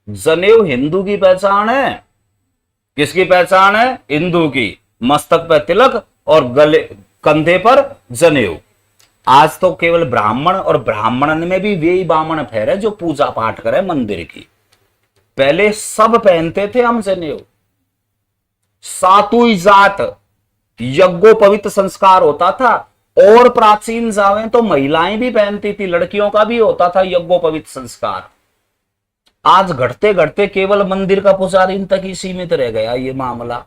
B: जनेऊ हिंदू की पहचान है। किसकी पहचान है? हिंदू की। मस्तक पर तिलक और गले कंधे पर जनेऊ। आज तो केवल ब्राह्मण, और ब्राह्मण में भी वे ही बामण ठहरे जो पूजा पाठ करे मंदिर की। पहले सब पहनते थे हम जनेऊ। सातुई जात यज्ञोपवीत संस्कार होता था। और प्राचीन जावे तो महिलाएं भी पहनती थी, लड़कियों का भी होता था यज्ञोपवीत संस्कार। आज घटते घटते केवल मंदिर का पुजारी तक ही सीमित रह गया ये मामला।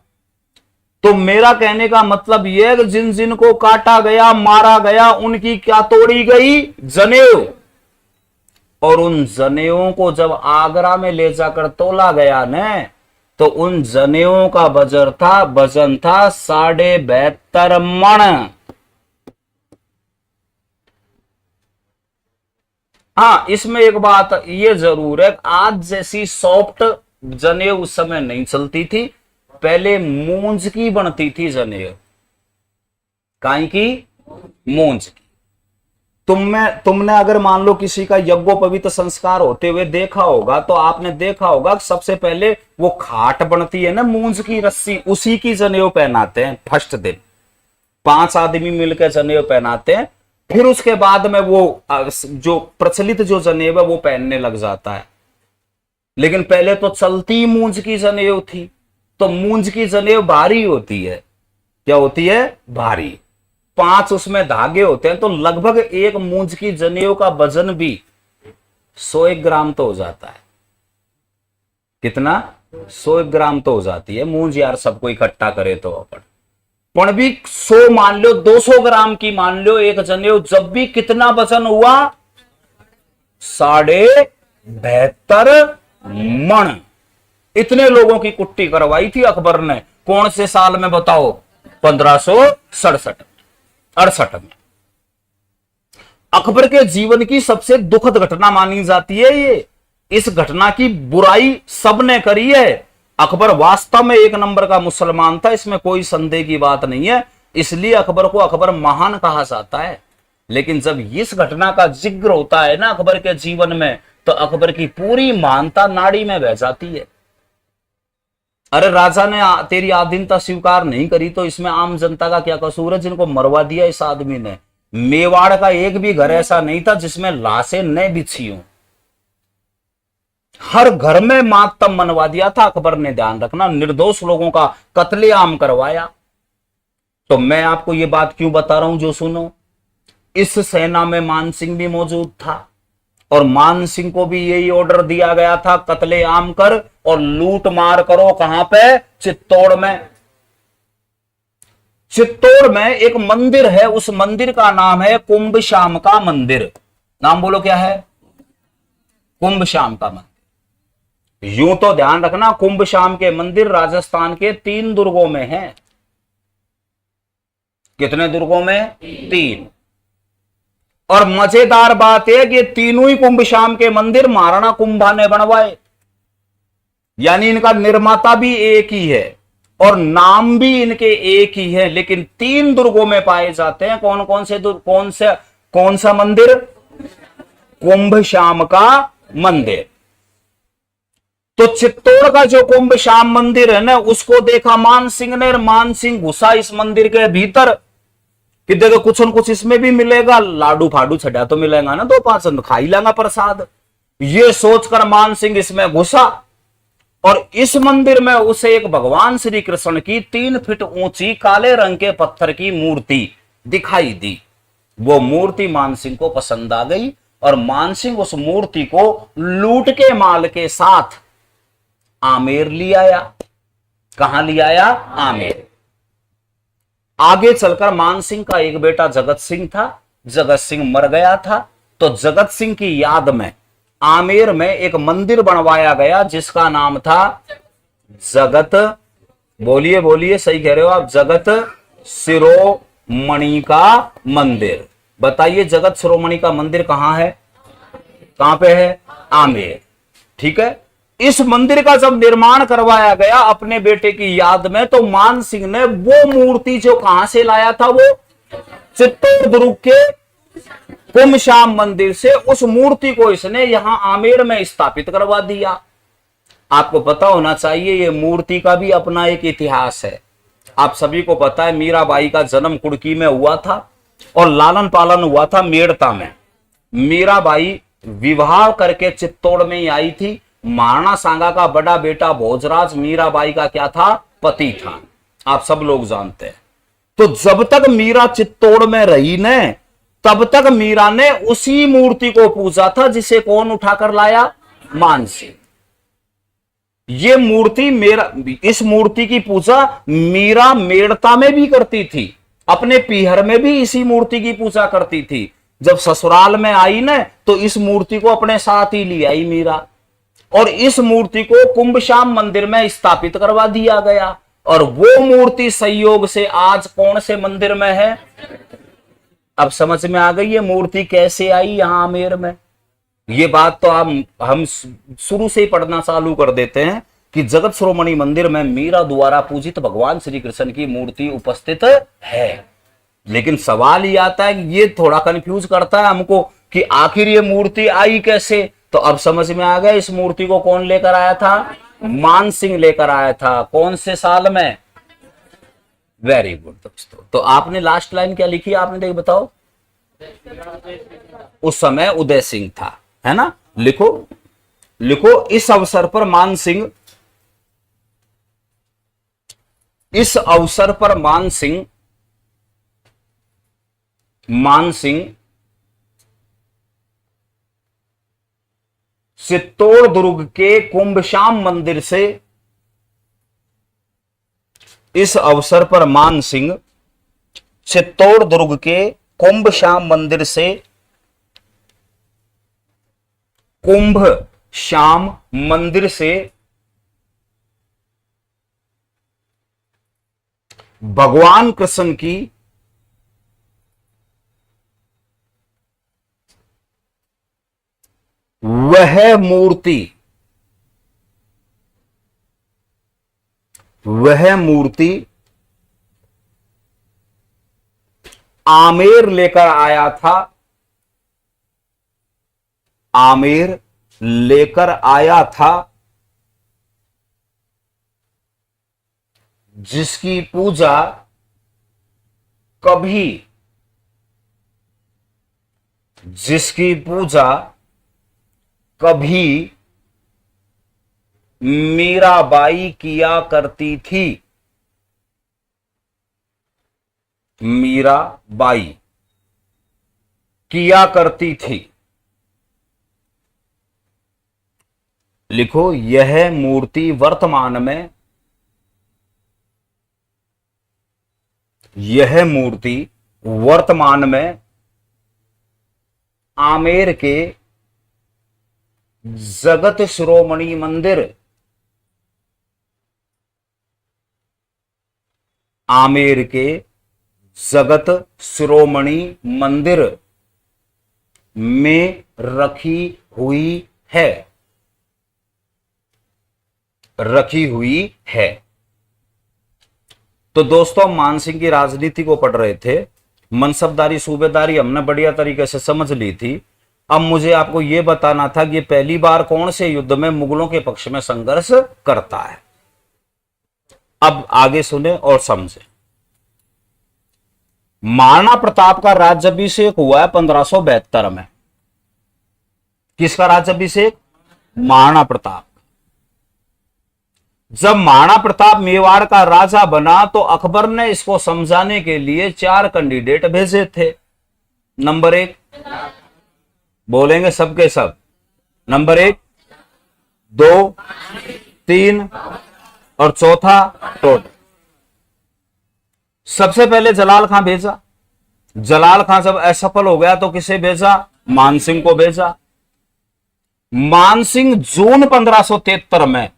B: तो मेरा कहने का मतलब यह है कि जिन जिन को काटा गया, मारा गया, उनकी क्या तोड़ी गई? जनेऊ। और उन जनेऊओं को जब आगरा में ले जाकर तोला गया न, तो उन जनेऊओं का वजन था 72.5 मण। हाँ, इसमें एक बात ये जरूर है, आज जैसी सॉफ्ट जनेऊ उस समय नहीं चलती थी। पहले मूंज की बनती थी जनेऊ। काई की? मूंज की। तुमने अगर मान लो किसी का यज्ञोपवीत संस्कार होते हुए देखा होगा, तो आपने देखा होगा कि सबसे पहले वो खाट बनती है ना मूंज की रस्सी, उसी की जनेऊ पहनाते हैं। फर्स्ट दिन 5 आदमी मिलकर जनेऊ पहनाते हैं। फिर उसके बाद में वो जो प्रचलित जो जनेऊ है वो पहनने लग जाता है। लेकिन पहले तो चलती मूंज की जनेऊ थी। तो मूंज की जनेऊ भारी होती है। क्या होती है? भारी। 5 उसमें धागे होते हैं, तो लगभग एक मूंज की जनेऊ का वजन भी 101 ग्राम तो हो जाता है। कितना? 101 ग्राम तो हो जाती है मूंज यार, सबको इकट्ठा करे तो अपन। पण भी 100 मान लो, 200 ग्राम की मान लो एक जनेऊ, जब भी कितना वजन हुआ? 72.5 मण। इतने लोगों की कुट्टी करवाई थी अकबर ने। कौन से साल में बताओ? 1568 में। अकबर के जीवन की सबसे दुखद घटना मानी जाती है ये। इस घटना की बुराई सबने करी है। अकबर वास्तव में एक नंबर का मुसलमान था, इसमें कोई संदेह की बात नहीं है। इसलिए अकबर को अकबर महान कहा जाता है। लेकिन जब इस घटना का जिक्र होता है ना अकबर के जीवन में, तो अकबर की पूरी महानता नाड़ी में बह जाती है। अरे राजा ने तेरी आधीनता स्वीकार नहीं करी, तो इसमें आम जनता का क्या कसूर है? जिनको मरवा दिया इस आदमी ने। मेवाड़ का एक भी घर ऐसा नहीं था जिसमें लाशें न बिछी हों। हर घर में मातम मनवा दिया था अकबर ने। ध्यान रखना, निर्दोष लोगों का कत्लेआम करवाया। तो मैं आपको यह बात क्यों बता रहा हूं, जो सुनो। इस सेना में मान सिंह भी मौजूद था और मान सिंह को भी यही ऑर्डर दिया गया था, कत्ले आम कर और लूट मार करो। कहां पे? चित्तौड़ में। चित्तौड़ में एक मंदिर है, उस मंदिर का नाम है कुंभ श्याम का मंदिर। नाम बोलो क्या है? कुंभ श्याम का मंदिर। यूं तो ध्यान रखना, कुंभ श्याम के मंदिर राजस्थान के 3 दुर्गों में है। कितने दुर्गों में? 3। और मजेदार बात है कि तीनों ही कुंभ श्याम के मंदिर महाराणा कुंभा ने बनवाए, यानी इनका निर्माता भी एक ही है और नाम भी इनके एक ही है, लेकिन 3 दुर्गों में पाए जाते हैं। कौन कौन से कौन सा मंदिर? कुंभ श्याम का मंदिर। तो चित्तौड़ का जो कुंभ श्याम मंदिर है ना, उसको देखा मान सिंह ने। मान सिंह घुसा इस मंदिर के भीतर कि देखो कुछ न कुछ इसमें भी मिलेगा, लाडू फाडू छड़ा तो मिलेगा ना, 2-5 खा ही लेगा प्रसाद। ये सोचकर मान सिंह इसमें घुसा और इस मंदिर में उसे एक भगवान श्री कृष्ण की 3 फीट ऊंची काले रंग के पत्थर की मूर्ति दिखाई दी। वो मूर्ति मान सिंह को पसंद आ गई और मान सिंह उस मूर्ति को लूट के माल के साथ आमेर ले आया। कहां ले आया? आमेर। आगे चलकर मान सिंह का एक बेटा जगत सिंह था। जगत सिंह मर गया था, तो जगत सिंह की याद में आमेर में एक मंदिर बनवाया गया जिसका नाम था जगत, बोलिए बोलिए, सही कह रहे हो आप, जगत शिरोमणि का मंदिर। बताइए जगत शिरोमणि का मंदिर कहां है? कहां पे है? आमेर। ठीक है। इस मंदिर का जब निर्माण करवाया गया अपने बेटे की याद में, तो मान सिंह ने वो मूर्ति जो कहां से लाया था, वो चित्तौड़ दुर्ग के कुंभ श्याम मंदिर से, उस मूर्ति को इसने यहां आमेर में स्थापित करवा दिया। आपको पता होना चाहिए ये मूर्ति का भी अपना एक इतिहास है। आप सभी को पता है मीराबाई का जन्म कुड़की में हुआ था और लालन पालन हुआ था मेड़ता में। मीराबाई विवाह करके चित्तौड़ में ही आई थी। महाराणा सांगा का बड़ा बेटा भोजराज मीराबाई का क्या था? पति था। आप सब लोग जानते हैं। तो जब तक मीरा चित्तौड़ में रही ने, तब तक मीरा ने उसी मूर्ति को पूजा था जिसे कौन उठाकर लाया? मान सिंह। ये मूर्ति इस मूर्ति की पूजा मीरा मेड़ता में भी करती थी, अपने पीहर में भी इसी मूर्ति की पूजा करती थी। जब ससुराल में आई ना, तो इस मूर्ति को अपने साथ ही ले आई मीरा और इस मूर्ति को कुंभ श्याम मंदिर में स्थापित करवा दिया गया। और वो मूर्ति संयोग से आज कौन से मंदिर में है? अब समझ में आ गई ये मूर्ति कैसे आई यहां आमेर में। ये बात तो हम शुरू से ही पढ़ना चालू कर देते हैं कि जगत शिरोमणि मंदिर में मीरा द्वारा पूजित भगवान श्री कृष्ण की मूर्ति उपस्थित है। लेकिन सवाल ये आता है कि ये थोड़ा कंफ्यूज करता है हमको कि आखिर ये मूर्ति आई कैसे। तो अब समझ में आ गया इस मूर्ति को कौन लेकर आया था? मान सिंह लेकर आया था। कौन से साल में? वेरी गुड दोस्तों। तो आपने लास्ट लाइन क्या लिखी आपने, देख बताओ। उस समय उदय सिंह था, है ना? लिखो लिखो। इस अवसर पर मान सिंह चित्तौड़ दुर्ग के कुंभ श्याम मंदिर से, इस अवसर पर मान सिंह चित्तौड़ दुर्ग के कुंभ श्याम मंदिर से भगवान कृष्ण की वह मूर्ति आमेर लेकर आया था। आमेर लेकर आया था, जिसकी पूजा कभी मीराबाई किया करती थी। मीराबाई किया करती थी। लिखो, यह मूर्ति वर्तमान में, यह मूर्ति वर्तमान में आमेर के जगत शिरोमणि मंदिर, आमेर के जगत शिरोमणि मंदिर में रखी हुई है, रखी हुई है। तो दोस्तों, मानसिंह की राजनीति को पढ़ रहे थे, मनसबदारी सूबेदारी हमने बढ़िया तरीके से समझ ली थी। अब मुझे आपको यह बताना था कि पहली बार कौन से युद्ध में मुगलों के पक्ष में संघर्ष करता है। अब आगे सुने और समझे। महाराणा प्रताप का राज्याभिषेक हुआ है 1572 में। किसका राज्याभिषेक? महाराणा प्रताप। जब महाराणा प्रताप मेवाड़ का राजा बना तो अकबर ने इसको समझाने के लिए 4 कैंडिडेट भेजे थे। नंबर 1, बोलेंगे सबके सब, नंबर 1, 2, 3 और चौथा टोट। सबसे पहले जलाल खां भेजा। जलाल खां जब असफल हो गया तो किसे भेजा? मानसिंह को भेजा। मानसिंह जून 1573 में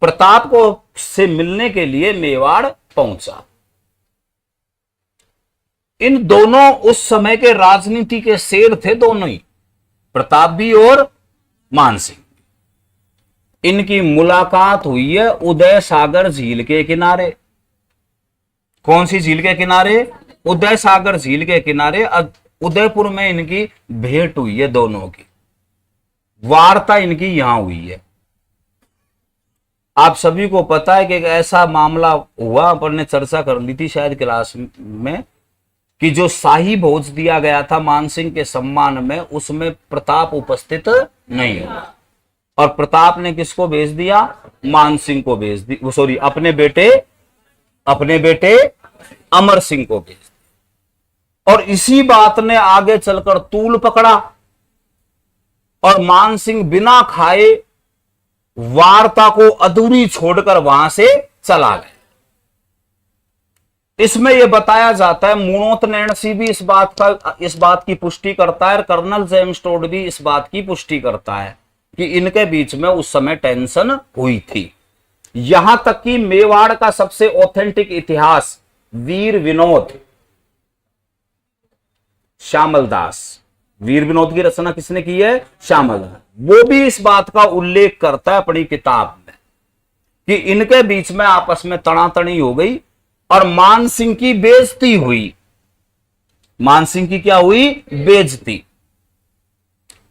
B: प्रताप को से मिलने के लिए मेवाड़ पहुंचा। इन दोनों उस समय के राजनीति के शेर थे, दोनों ही, प्रताप भी और मानसिंह। इनकी मुलाकात हुई है उदय सागर झील के किनारे। कौन सी झील के किनारे? उदय सागर झील के किनारे। उदयपुर में इनकी भेंट हुई है, दोनों की वार्ता इनकी यहां हुई है। आप सभी को पता है कि एक ऐसा मामला हुआ, अपन ने चर्चा कर ली थी शायद क्लास में, कि जो शाही भोज दिया गया था मानसिंह के सम्मान में, उसमें प्रताप उपस्थित नहीं हुआ। और प्रताप ने किसको भेज दिया? मानसिंह को भेज दी, सॉरी, अपने बेटे अमर सिंह को भेज दिया। और इसी बात ने आगे चलकर तूल पकड़ा और मानसिंह बिना खाए वार्ता को अधूरी छोड़कर वहां से चला गया। इसमें यह बताया जाता है, मुणोत नैणसी भी इस बात की पुष्टि करता है, और कर्नल जेम्स टोड भी इस बात की पुष्टि करता है कि इनके बीच में उस समय टेंशन हुई थी। यहां तक कि मेवाड़ का सबसे ऑथेंटिक इतिहास वीर विनोद श्यामल दास, वीर विनोद की रचना किसने की है? श्यामल दास। वो भी इस बात का उल्लेख करता है अपनी किताब में कि इनके बीच में आपस में तनातनी हो गई और मानसिंह की बेइज्जती हुई। मानसिंह की क्या हुई? बेइज्जती।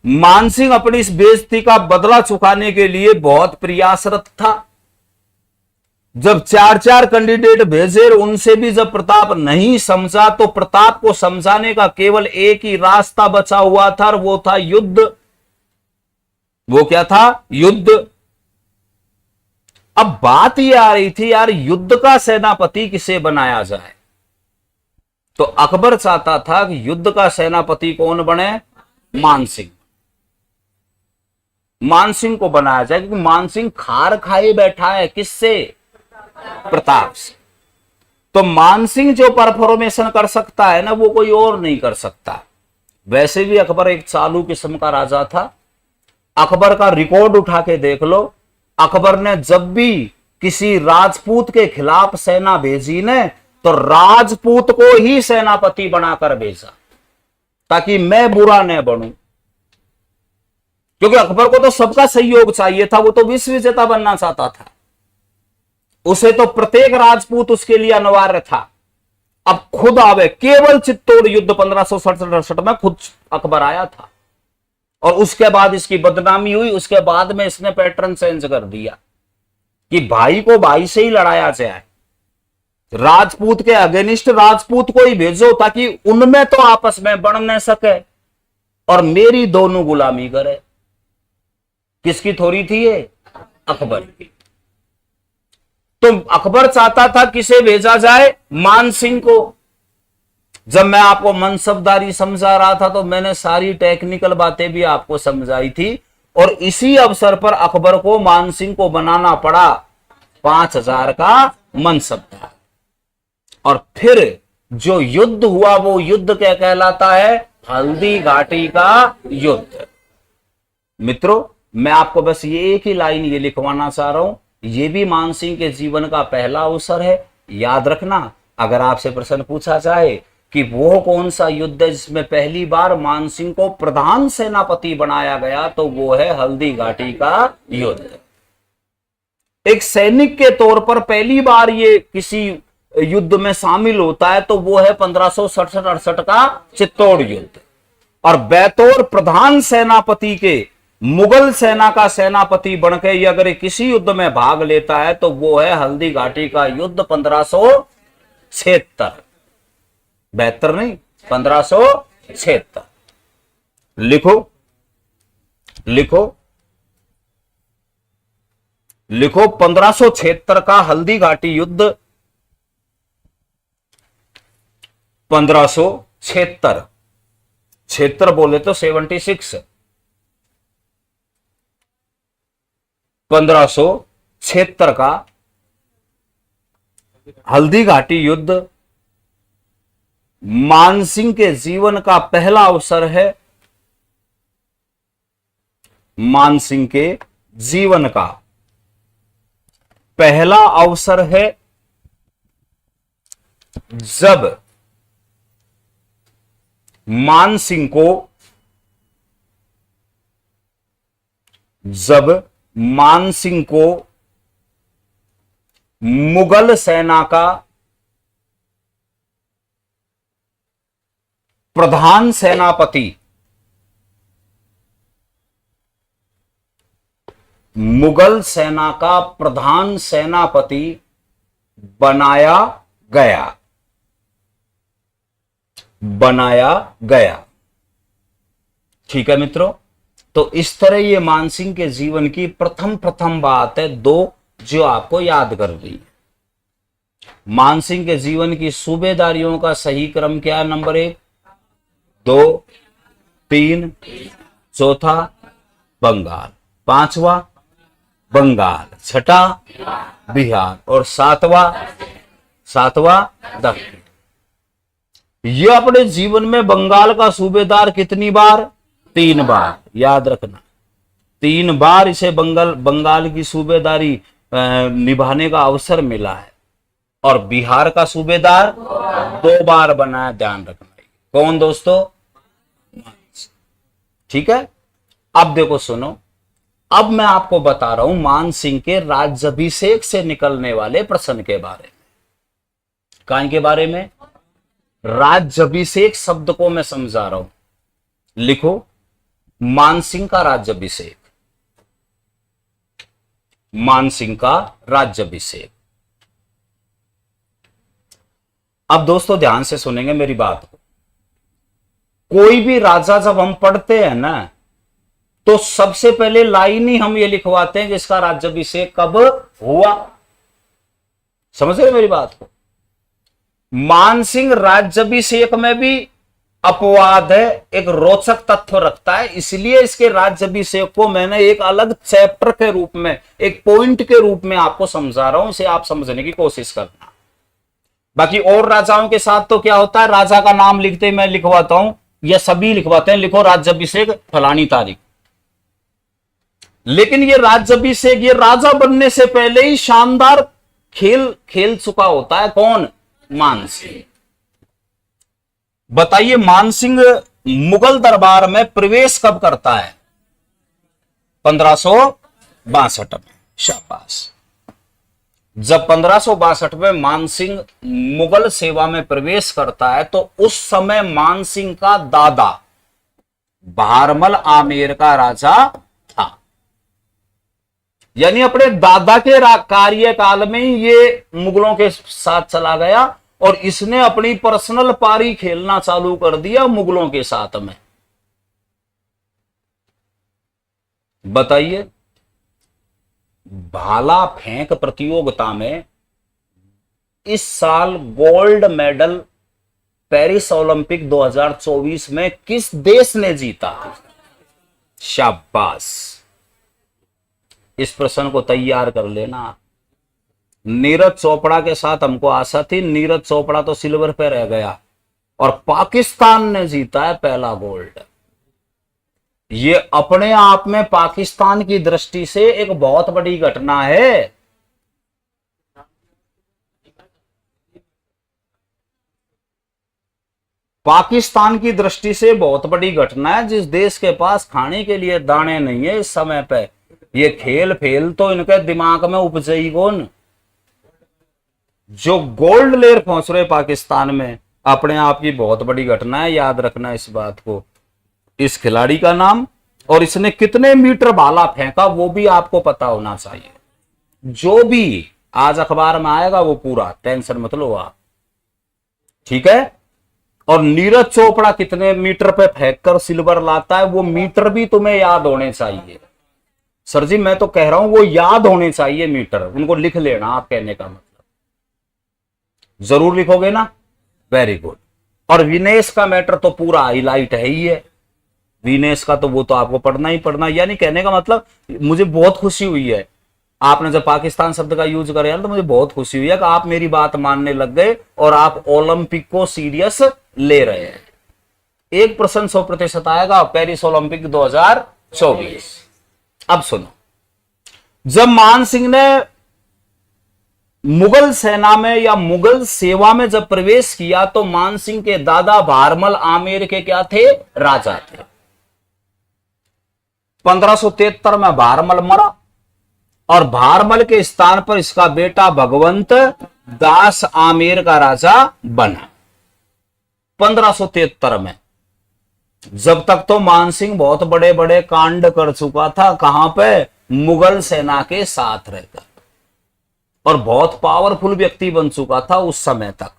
B: मानसिंह अपनी इस बेइज्जती का बदला चुकाने के लिए बहुत प्रयासरत था। जब 4 कैंडिडेट भेजे, उनसे भी जब प्रताप नहीं समझा, तो प्रताप को समझाने का केवल एक ही रास्ता बचा हुआ था, और वो था युद्ध। वो क्या था? युद्ध। अब बात यह आ रही थी, यार युद्ध का सेनापति किसे बनाया जाए? तो अकबर चाहता था कि युद्ध का सेनापति कौन बने? मानसिंह। मानसिंह को बनाया जाए, क्योंकि मानसिंह खार खाए बैठा है। किससे? प्रताप से। तो मानसिंह जो परफॉर्मेशन कर सकता है ना, वो कोई और नहीं कर सकता। वैसे भी अकबर एक चालू किस्म का राजा था। अकबर का रिकॉर्ड उठा के देख लो, अकबर ने जब भी किसी राजपूत के खिलाफ सेना भेजी ने, तो राजपूत को ही सेनापति बनाकर भेजा, ताकि मैं बुरा न बनूं। क्योंकि अकबर को तो सबका सहयोग चाहिए था, वो तो विश्व विजेता बनना चाहता था। उसे तो प्रत्येक राजपूत उसके लिए अनिवार्य था। अब खुद आवे, केवल चित्तौड़ युद्ध 1567 में खुद अकबर आया था, और उसके बाद इसकी बदनामी हुई। उसके बाद में इसने पैटर्न चेंज कर दिया कि भाई को भाई से ही लड़ाया जाए, राजपूत के अगेंस्ट राजपूत को ही भेजो, ताकि उनमें तो आपस में बन न सके और मेरी दोनों गुलामी करे। किसकी थोड़ी थी ये? अकबर की। तो अकबर चाहता था किसे भेजा जाए? मानसिंह को। जब मैं आपको मनसबदारी समझा रहा था तो मैंने सारी टेक्निकल बातें भी आपको समझाई थी, और इसी अवसर पर अकबर को मानसिंह को बनाना पड़ा 5,000 का मनसबदार। और फिर जो युद्ध हुआ वो युद्ध क्या कहलाता है? हल्दी घाटी का युद्ध। मित्रों, मैं आपको बस ये एक ही लाइन ये लिखवाना चाह रहा हूं, ये भी मानसिंह के जीवन का पहला अवसर है। याद रखना, अगर आपसे प्रश्न पूछा जाए कि वो कौन सा युद्ध है जिसमें पहली बार मानसिंह को प्रधान सेनापति बनाया गया, तो वो है हल्दी घाटी का युद्ध। एक सैनिक के तौर पर पहली बार ये किसी युद्ध में शामिल होता है तो वो है 1567-68 का चित्तौड़ युद्ध। और बैतौर प्रधान सेनापति के मुगल सेना का सेनापति बनकर ये अगर किसी युद्ध में भाग लेता है तो वो है हल्दी घाटी का युद्ध 1576। 72 नहीं, 1576। लिखो लिखो लिखो, 1576 का हल्दी घाटी युद्ध। 1576, क्षेत्र बोले तो 76। 1576 का हल्दी घाटी युद्ध मानसिंह के जीवन का पहला अवसर है। मानसिंह के जीवन का पहला अवसर है जब मानसिंह को मुगल सेना का प्रधान सेनापति मुगल सेना का प्रधान सेनापति बनाया गया। ठीक है मित्रों, तो इस तरह ये मानसिंह के जीवन की प्रथम बात है, दो जो आपको याद कर रही है। मानसिंह के जीवन की सूबेदारियों का सही क्रम क्या है? नंबर 1, 2, 3, चौथा बंगाल, पांचवा बंगाल, छठा बिहार और सातवां दक्षिण। ये अपने जीवन में बंगाल का सूबेदार कितनी बार? 3 बार। याद रखना, 3 बार इसे बंगाल की सूबेदारी निभाने का अवसर मिला है, और बिहार का सूबेदार 2 बार बना है। ध्यान रखना। कौन दोस्तों? ठीक है। अब देखो सुनो, अब मैं आपको बता रहा हूं मानसिंह के राज्याभिषेक से निकलने वाले प्रश्न के बारे में। कहां के बारे में? राज्याभिषेक शब्द को मैं समझा रहा हूं। लिखो, मानसिंह का राज्याभिषेक। मानसिंह का राज्याभिषेक। अब दोस्तों ध्यान से सुनेंगे मेरी बात को। कोई भी राजा जब हम पढ़ते हैं ना, तो सबसे पहले लाइन ही हम ये लिखवाते हैं कि इसका राज्याभिषेक कब हुआ। समझ रहे मेरी बात को? मानसिंह राज्याभिषेक में भी अपवाद है, एक रोचक तथ्य रखता है, इसलिए इसके राज्याभिषेक को मैंने एक अलग चैप्टर के रूप में, एक पॉइंट के रूप में आपको समझा रहा हूं। इसे आप समझने की कोशिश करना। बाकी और राजाओं के साथ तो क्या होता है, राजा का नाम लिखते मैं लिखवाता हूं, या सभी लिखवाते हैं, लिखो राज्याभिषेक फलानी तारीख। लेकिन ये राज्याभिषेक, ये राजा बनने से पहले ही शानदार खेल चुका होता है। कौन? मानसिंह। बताइए, मानसिंह मुगल दरबार में प्रवेश कब करता है? 1562 में। शाबाश। जब 1562 में मानसिंह मुगल सेवा में प्रवेश करता है तो उस समय मानसिंह का दादा भारमल आमेर का राजा था। यानी अपने दादा के कार्यकाल में ही ये मुगलों के साथ चला गया और इसने अपनी पर्सनल पारी खेलना चालू कर दिया मुगलों के साथ में। बताइए, भाला फेंक प्रतियोगिता में इस साल गोल्ड मेडल पेरिस ओलंपिक 2024 में किस देश ने जीता? शाबाश, इस प्रश्न को तैयार कर लेना। नीरज चोपड़ा के साथ हमको आशा थी, नीरज चोपड़ा तो सिल्वर पे रह गया और पाकिस्तान ने जीता है पहला गोल्ड। ये अपने आप में पाकिस्तान की दृष्टि से एक बहुत बड़ी घटना है। पाकिस्तान की दृष्टि से बहुत बड़ी घटना है, जिस देश के पास खाने के लिए दाने नहीं है इस समय पे। ये खेल फेल तो इनके दिमाग में उपजे ही कौन? जो गोल्ड लेकर पहुंच रहे पाकिस्तान में, अपने आप की बहुत बड़ी घटना है, याद रखना इस बात को। इस खिलाड़ी का नाम और इसने कितने मीटर भाला फेंका वो भी आपको पता होना चाहिए। जो भी आज अखबार में आएगा वो पूरा, टेंशन मत लो आप, ठीक है। और नीरज चोपड़ा कितने मीटर पे फेंककर सिल्वर लाता है वो मीटर भी तुम्हें याद होने चाहिए। सर जी मैं तो कह रहा हूं वो याद होने चाहिए मीटर, उनको लिख लेना। आप कहने का मतलब जरूर लिखोगे ना? Very good. और विनेश का मैटर तो पूरा हाईलाइट है ही है, विनेश का तो वो तो आपको पढ़ना ही पढ़ना। यानी कहने का मतलब मुझे बहुत खुशी हुई है आपने जब पाकिस्तान शब्द का यूज करे तो मुझे बहुत खुशी हुई है कि आप मेरी बात मानने लग गए और आप ओलंपिक को सीरियस ले रहे हैं। एक प्रश्न 100% आएगा पेरिस ओलंपिक 2024। अब सुनो, जब मान सिंह ने मुगल सेना में या मुगल सेवा में जब प्रवेश किया तो मान सिंह के दादा भारमल आमेर के क्या थे? राजा थे। 1573 में भारमल मरा और भारमल के स्थान पर इसका बेटा भगवंत दास आमेर का राजा बना 1573 में। जब तक तो मानसिंह बहुत बड़े बड़े कांड कर चुका था, कहां पे? मुगल सेना के साथ रहकर, और बहुत पावरफुल व्यक्ति बन चुका था उस समय तक।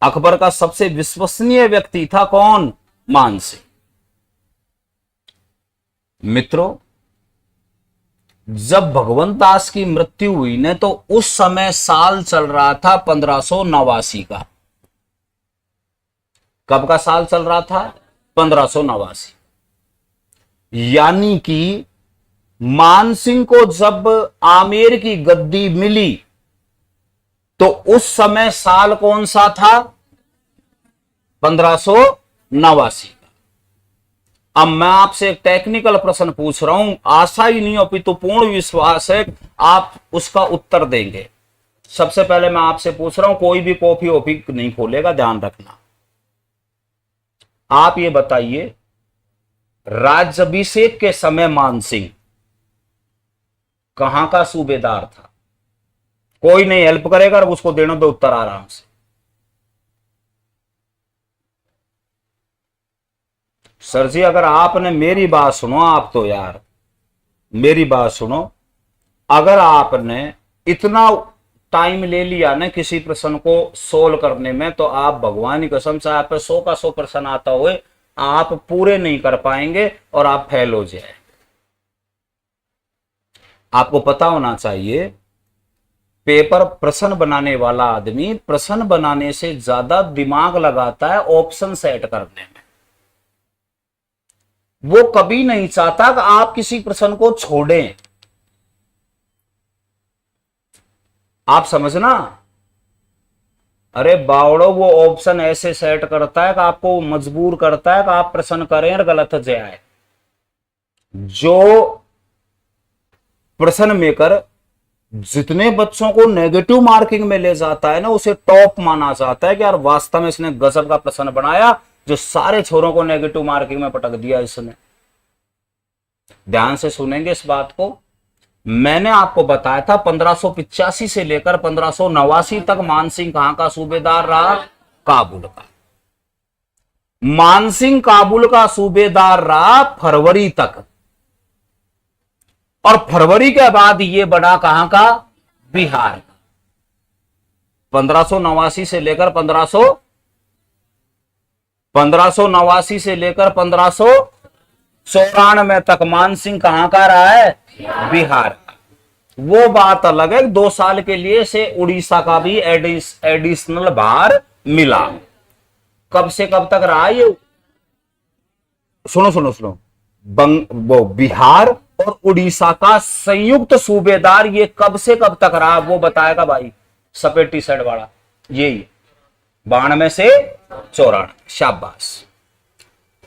B: अकबर का सबसे विश्वसनीय व्यक्ति था कौन? मानसिंह। मित्रों, जब भगवंत दास की मृत्यु हुई ने तो उस समय साल चल रहा था 1589 का। कब का साल चल रहा था? 1589। यानी कि मानसिंह को जब आमेर की गद्दी मिली तो उस समय साल कौन सा था? 1589। अब मैं आपसे एक टेक्निकल प्रश्न पूछ रहा हूं, आशा ही नहीं अपितु पूर्ण विश्वास है आप उसका उत्तर देंगे। सबसे पहले मैं आपसे पूछ रहा हूं, कोई भी कॉपी वॉपी नहीं खोलेगा, ध्यान रखना। आप ये बताइए, राज्याभिषेक के समय मानसिंह कहां का सूबेदार था? कोई नहीं हेल्प करेगा, उसको देना दो उत्तर आराम से। सर जी अगर आपने मेरी बात सुनो, आप तो यार मेरी बात सुनो, अगर आपने इतना टाइम ले लिया ना किसी प्रश्न को सोल्व करने में, तो आप भगवान की कसम से आप पे 100 का 100 प्रश्न आता हुए आप पूरे नहीं कर पाएंगे और आप फेल हो जाए। आपको पता होना चाहिए, पेपर प्रश्न बनाने वाला आदमी प्रश्न बनाने से ज्यादा दिमाग लगाता है ऑप्शन सेट करने में। वो कभी नहीं चाहता कि आप किसी प्रश्न को छोड़ें। आप समझना, अरे बावड़ो वो ऑप्शन ऐसे सेट करता है कि आपको मजबूर करता है कि आप प्रश्न करें और गलत जाए। जो प्रश्न मेकर जितने बच्चों को नेगेटिव मार्किंग में ले जाता है ना, उसे टॉप माना जाता है कि यार वास्तव में इसने गजब का प्रश्न बनाया, जो सारे छोरों को नेगेटिव मार्किंग में पटक दिया इसने। ध्यान से सुनेंगे इस बात को। मैंने आपको बताया था 1585 से लेकर 1589 तक मानसिंह कहां का सूबेदार रहा? काबुल का। मानसिंह काबुल का सूबेदार रहा फरवरी तक, और फरवरी के बाद ये बढ़ा कहां का? बिहार का। 1589 से लेकर 1589 से लेकर 1594 तक मानसिंह कहां का रहा है? बिहार का। वो बात अलग है, 2 साल के लिए से उड़ीसा का भी एडिशनल भार मिला। कब से कब तक रहा ये? सुनो सुनो सुनो, वो बिहार और उड़ीसा का संयुक्त सूबेदार ये कब से कब तक रहा वो बताएगा भाई, सफेद टी शर्ट वाला। यही 92 से 94। शाबाश।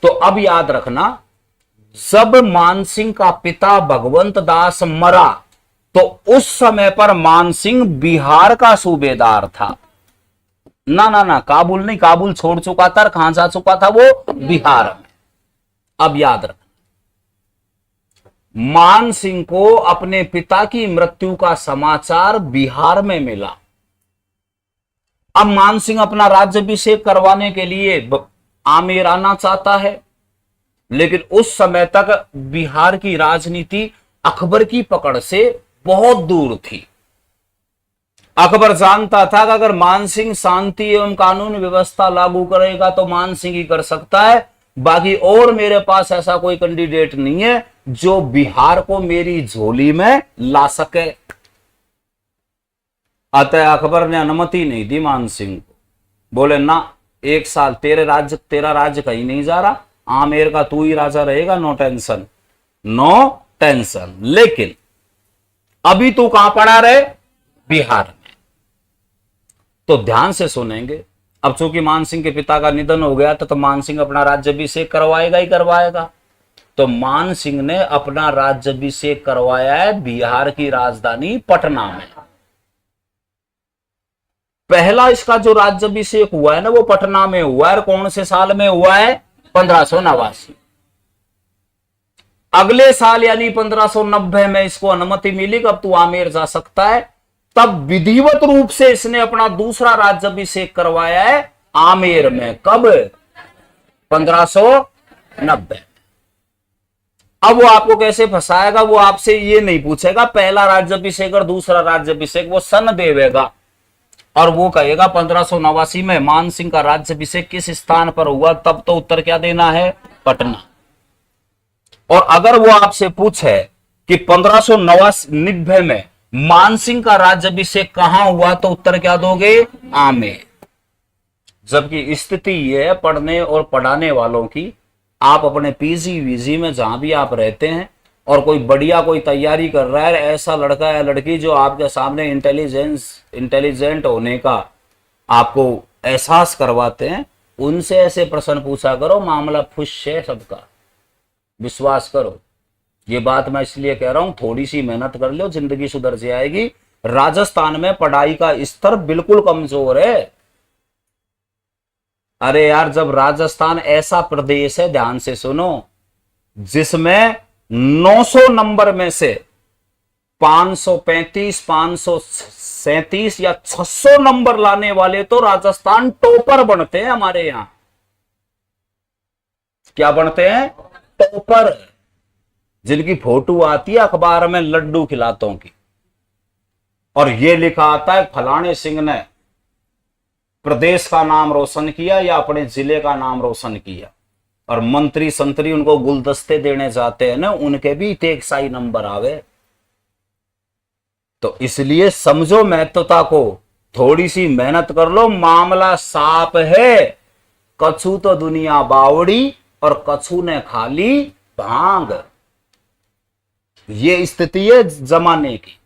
B: तो अब याद रखना, जब मानसिंह का पिता भगवंत दास मरा तो उस समय पर मानसिंह बिहार का सूबेदार था। ना ना ना, काबुल नहीं, काबुल छोड़ चुका था। कहां जा चुका था वो? बिहार में। अब याद रखना, मान सिंह को अपने पिता की मृत्यु का समाचार बिहार में मिला। अब मान सिंह अपना राज्याभिषेक करवाने के लिए आमेर आना चाहता है, लेकिन उस समय तक बिहार की राजनीति अकबर की पकड़ से बहुत दूर थी। अकबर जानता था कि अगर मान सिंह शांति एवं कानून व्यवस्था लागू करेगा तो मान सिंह ही कर सकता है, बाकी और मेरे पास ऐसा कोई कैंडिडेट नहीं है जो बिहार को मेरी झोली में ला सके। अतः अकबर ने अनुमति नहीं दी मान सिंह को। बोले ना, 1 साल तेरा राज्य कहीं नहीं जा रहा, आमेर का तू ही राजा रहेगा, नो टेंशन नो टेंशन। लेकिन अभी तू कहां पड़ा रहे? बिहार में। तो ध्यान से सुनेंगे। अब चूंकि मान सिंह के पिता का निधन हो गया था तो मान सिंह अपना राज्याभिषेक करवाएगा ही करवाएगा। तो मान सिंह ने अपना राज्याभिषेक करवाया है बिहार की राजधानी पटना में। पहला इसका जो राज्याभिषेक हुआ है ना वो पटना में हुआ है। कौन से साल में हुआ है? 1589। अगले साल यानी 1590 में इसको अनुमति मिली कि अब तू आमेर जा सकता है। तब विधिवत रूप से इसने अपना दूसरा राज्याभिषेक करवाया है आमेर में। कब? 1590। अब वो आपको कैसे फंसाएगा? वो आपसे ये नहीं पूछेगा पहला राज्याभिषेक और दूसरा राज्याभिषेक, वो सन देवेगा और वो कहेगा 1589 में मान सिंह का राज्याभिषेक किस स्थान पर हुआ। तब तो उत्तर क्या देना है? पटना। और अगर वो आपसे पूछे कि 1590 में मान सिंह का राज्याभिषेक कहां हुआ तो उत्तर क्या दोगे? आमेर। जबकि स्थिति यह है पढ़ने और पढ़ाने वालों की, आप अपने पीजी वीजी में जहां भी आप रहते हैं और कोई बढ़िया कोई तैयारी कर रहा है, ऐसा लड़का या लड़की जो आपके सामने इंटेलिजेंट होने का आपको एहसास करवाते हैं, उनसे ऐसे प्रश्न पूछा करो, मामला फुश है सबका। विश्वास करो, ये बात मैं इसलिए कह रहा हूं, थोड़ी सी मेहनत कर लो, जिंदगी सुधर जाएगी। राजस्थान में पढ़ाई का स्तर बिल्कुल कमजोर है। अरे यार, जब राजस्थान ऐसा प्रदेश है, ध्यान से सुनो, जिसमें 900 नंबर में से 535, 537 या 600 नंबर लाने वाले तो राजस्थान टॉपर बनते हैं हमारे यहां। क्या बनते हैं? टॉपर। जिनकी फोटो आती है अखबार में लड्डू खिलातों की, और ये लिखा आता है फलाने सिंह ने प्रदेश का नाम रोशन किया या अपने जिले का नाम रोशन किया, और मंत्री संतरी उनको गुलदस्ते देने जाते हैं ना, उनके भी एक साई नंबर आवे। तो इसलिए समझो महत्वता को, थोड़ी सी मेहनत कर लो, मामला साफ है। कछु तो दुनिया बावड़ी और कछु ने खाली भांग। ये स्थिति है जमाने की,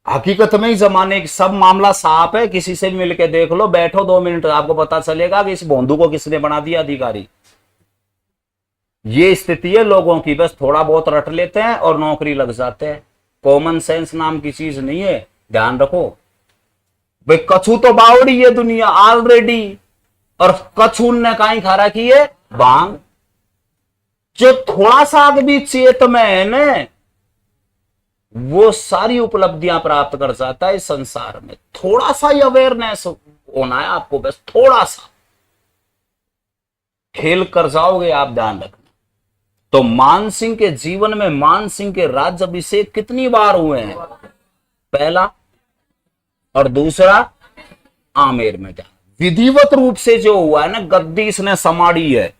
B: हकीकत में ही जमाने की। सब मामला साफ है, किसी से भी मिलकर देख लो, बैठो 2 मिनट, आपको पता चलेगा कि इस भोंदू को किसने बना दिया अधिकारी। ये स्थिति है लोगों की, बस थोड़ा बहुत रट लेते हैं और नौकरी लग जाते हैं। कॉमन सेंस नाम की चीज नहीं है, ध्यान रखो भाई। कछु तो बावड़ी है दुनिया ऑलरेडी, और कछुन ने काई खा रखी है? भांग। जो थोड़ा सा भी चेत में है ना, वो सारी उपलब्धियां प्राप्त कर जाता है इस संसार में। थोड़ा सा ही अवेयरनेस होना है आपको, बस थोड़ा सा खेल कर जाओगे आप, ध्यान रखना। तो मान सिंह के जीवन में मान सिंह के राज्याभिषेक कितनी बार हुए हैं? पहला और दूसरा आमेर में। विधिवत रूप से जो हुआ है ना, गद्दी इसने संभाली है,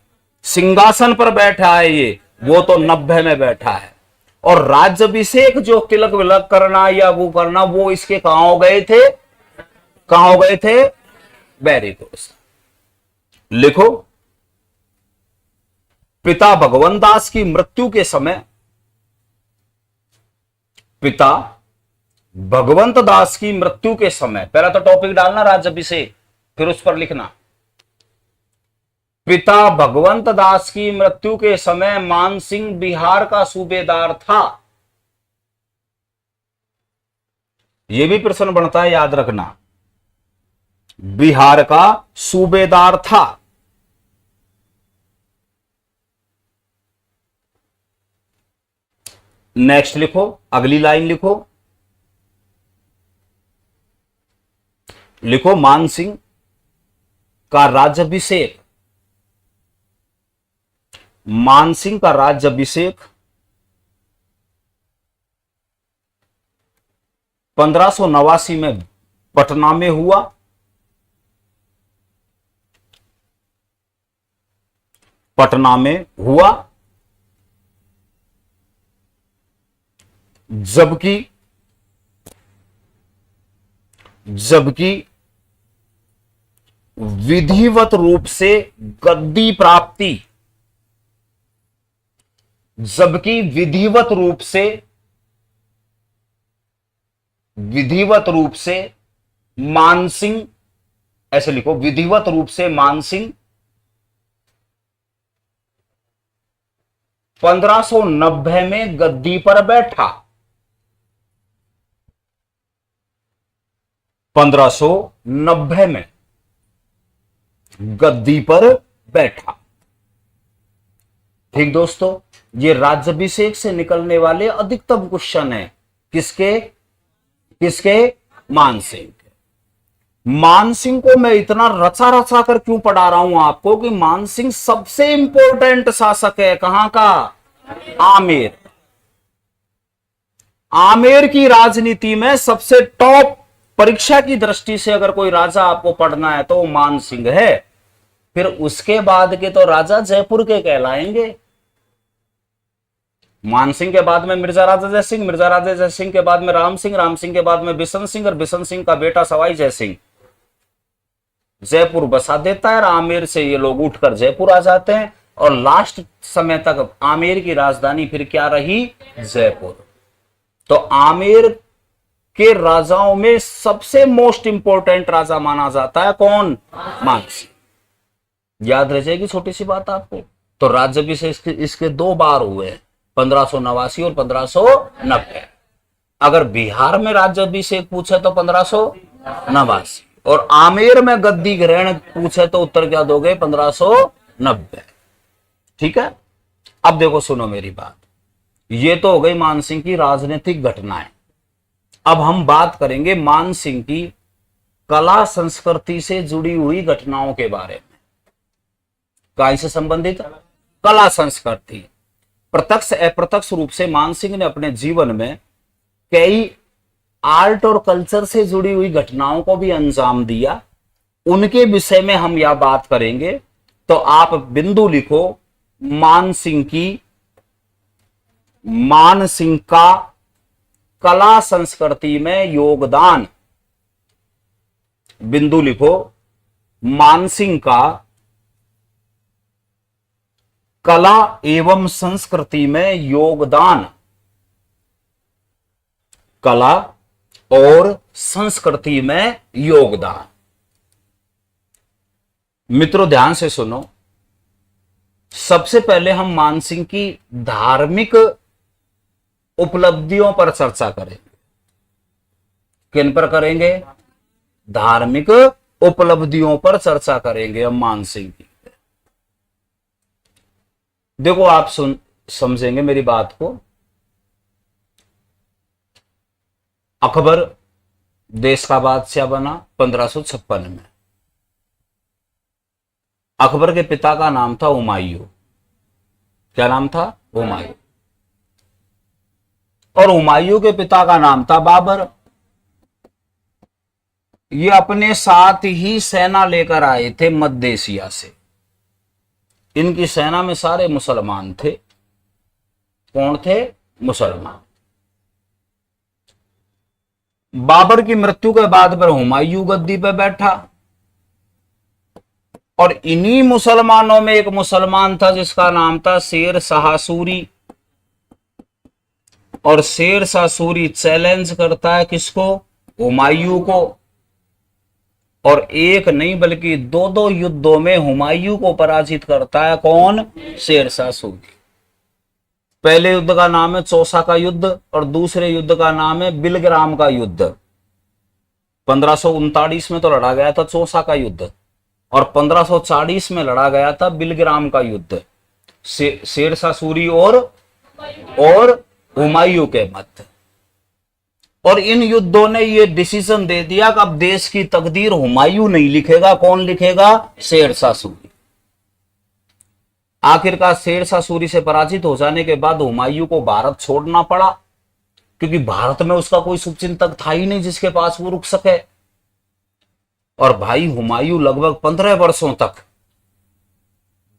B: सिंहासन पर बैठा है ये, वो तो 90 में बैठा है। और राज्याभिषेक जो तिलक विलक करना या वो करना, वो इसके कहां हो गए थे? कहां हो गए थे? Very good. लिखो, पिता भगवंत दास की मृत्यु के समय, पिता भगवंत दास की मृत्यु के समय, पहला तो टॉपिक डालना राज्याभिषेक, फिर उस पर लिखना। पिता भगवंत दास की मृत्यु के समय मानसिंह बिहार का सूबेदार था। यह भी प्रश्न बनता है, याद रखना, बिहार का सूबेदार था। नेक्स्ट लिखो, अगली लाइन लिखो, लिखो मानसिंह का राज्याभिषेक, मानसिंह का राज्याभिषेक 1589 में पटना में हुआ। पटना में हुआ, जबकि विधिवत रूप से गद्दी प्राप्ति, जबकि विधिवत रूप से मानसिंह, ऐसे लिखो, विधिवत रूप से मानसिंह 1590 में गद्दी पर बैठा। 1590 में गद्दी पर बैठा। ठीक दोस्तों, ये राज्याभिषेक से निकलने वाले अधिकतम क्वेश्चन है। किसके? मानसिंह के। मानसिंह को मैं इतना रचा रचा कर क्यों पढ़ा रहा हूं आपको कि मानसिंह सबसे इंपॉर्टेंट शासक है। कहां का? आमेर। आमेर की राजनीति में सबसे टॉप, परीक्षा की दृष्टि से अगर कोई राजा आपको पढ़ना है तो मानसिंह है। फिर उसके बाद के तो राजा जयपुर के कहलाएंगे। मानसिंह के बाद में मिर्जा राजा जयसिंह, मिर्जा राजा जयसिंह के बाद में राम सिंह, राम सिंह के बाद में बिशन सिंह, और बिशन सिंह का बेटा सवाई जयसिंह जयपुर बसा देता है। और आमेर से ये लोग उठकर जयपुर आ जाते हैं, और लास्ट समय तक आमेर की राजधानी फिर क्या रही? जयपुर। तो आमेर के राजाओं में सबसे मोस्ट इंपॉर्टेंट राजा माना जाता है कौन? मानसिंह। याद रह जाएगी छोटी सी बात आपको। तो राज्याभिषेक इसके 2 बार हुए, 1589 और 1590। अगर बिहार में राज्याभिषेक पूछे तो 1589, और आमेर में गद्दी ग्रहण पूछे तो उत्तर क्या दोगे? 1590। ठीक है। अब देखो, सुनो मेरी बात, ये तो हो गई मानसिंह की राजनीतिक घटनाएं। अब हम बात करेंगे मानसिंह की कला संस्कृति से जुड़ी हुई घटनाओं के बारे में। काय से संबंधित? कला संस्कृति। प्रत्यक्ष अप्रत्यक्ष रूप से मानसिंह ने अपने जीवन में कई आर्ट और कल्चर से जुड़ी हुई घटनाओं को भी अंजाम दिया। उनके विषय में हम यह बात करेंगे। तो आप बिंदु लिखो, मानसिंह का कला संस्कृति में योगदान। बिंदु लिखो, मानसिंह का कला एवं संस्कृति में योगदान। कला और संस्कृति में योगदान। मित्रों ध्यान से सुनो, सबसे पहले हम मानसिंह की धार्मिक उपलब्धियों पर चर्चा करेंगे। किन पर करेंगे? धार्मिक उपलब्धियों पर चर्चा करेंगे हम मानसिंह की। देखो, आप समझेंगे मेरी बात को। अकबर देश का बादशाह बना 1556 में। अकबर के पिता का नाम था हुमायूं। क्या नाम था? हुमायूं। और हुमायूं के पिता का नाम था बाबर। ये अपने साथ ही सेना लेकर आए थे मध्य एशिया से। इनकी सेना में सारे मुसलमान थे। कौन थे? मुसलमान। बाबर की मृत्यु के बाद पर हुमायूं गद्दी पर बैठा। और इन्हीं मुसलमानों में एक मुसलमान था जिसका नाम था शेर शाह सूरी। और शेर शाह सूरी चैलेंज करता है किसको? हुमायूं को। और एक नहीं बल्कि दो दो युद्धों में हुमायूं को पराजित करता है। कौन? शेर शाह सूरी। पहले युद्ध का नाम है चौसा का युद्ध और दूसरे युद्ध का नाम है बिलग्राम का युद्ध। 1539 में तो लड़ा गया था चौसा का युद्ध और 1540 में लड़ा गया था बिलग्राम का युद्ध, शेर शाह सूरी और हुमायूं के मध्य। और इन युद्धों ने यह डिसीजन दे दिया कि अब देश की तकदीर हुमायूं नहीं लिखेगा। कौन लिखेगा? शेर शाह सूरी। आखिरकार शेर शाह सूरी से पराजित हो जाने के बाद हुमायूं को भारत छोड़ना पड़ा, क्योंकि भारत में उसका कोई शुभचिंतक था ही नहीं जिसके पास वो रुक सके। और भाई हुमायूं लगभग 15 वर्षों तक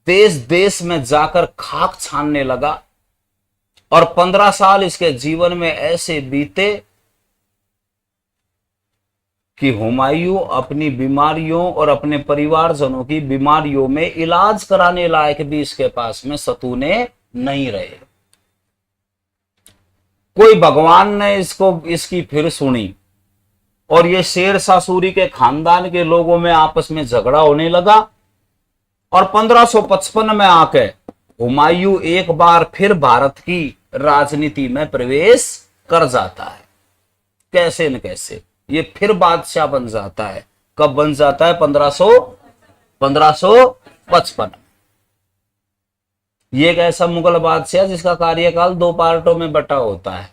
B: देश देश में जाकर खाक छानने लगा और 15 साल इसके जीवन में ऐसे बीते कि हुमायूं अपनी बीमारियों और अपने परिवारजनों की बीमारियों में इलाज कराने लायक भी इसके पास में सतूने नहीं रहे। कोई भगवान ने इसकी फिर सुनी और ये शेर शाह सूरी के खानदान के लोगों में आपस में झगड़ा होने लगा और 1555 में आके हुमायूं एक बार फिर भारत की राजनीति में प्रवेश कर जाता है। कैसे न कैसे ये फिर बादशाह बन जाता है। कब बन जाता है? 1555। ये एक ऐसा मुगल बादशाह जिसका कार्यकाल 2 पार्टों में बटा होता है।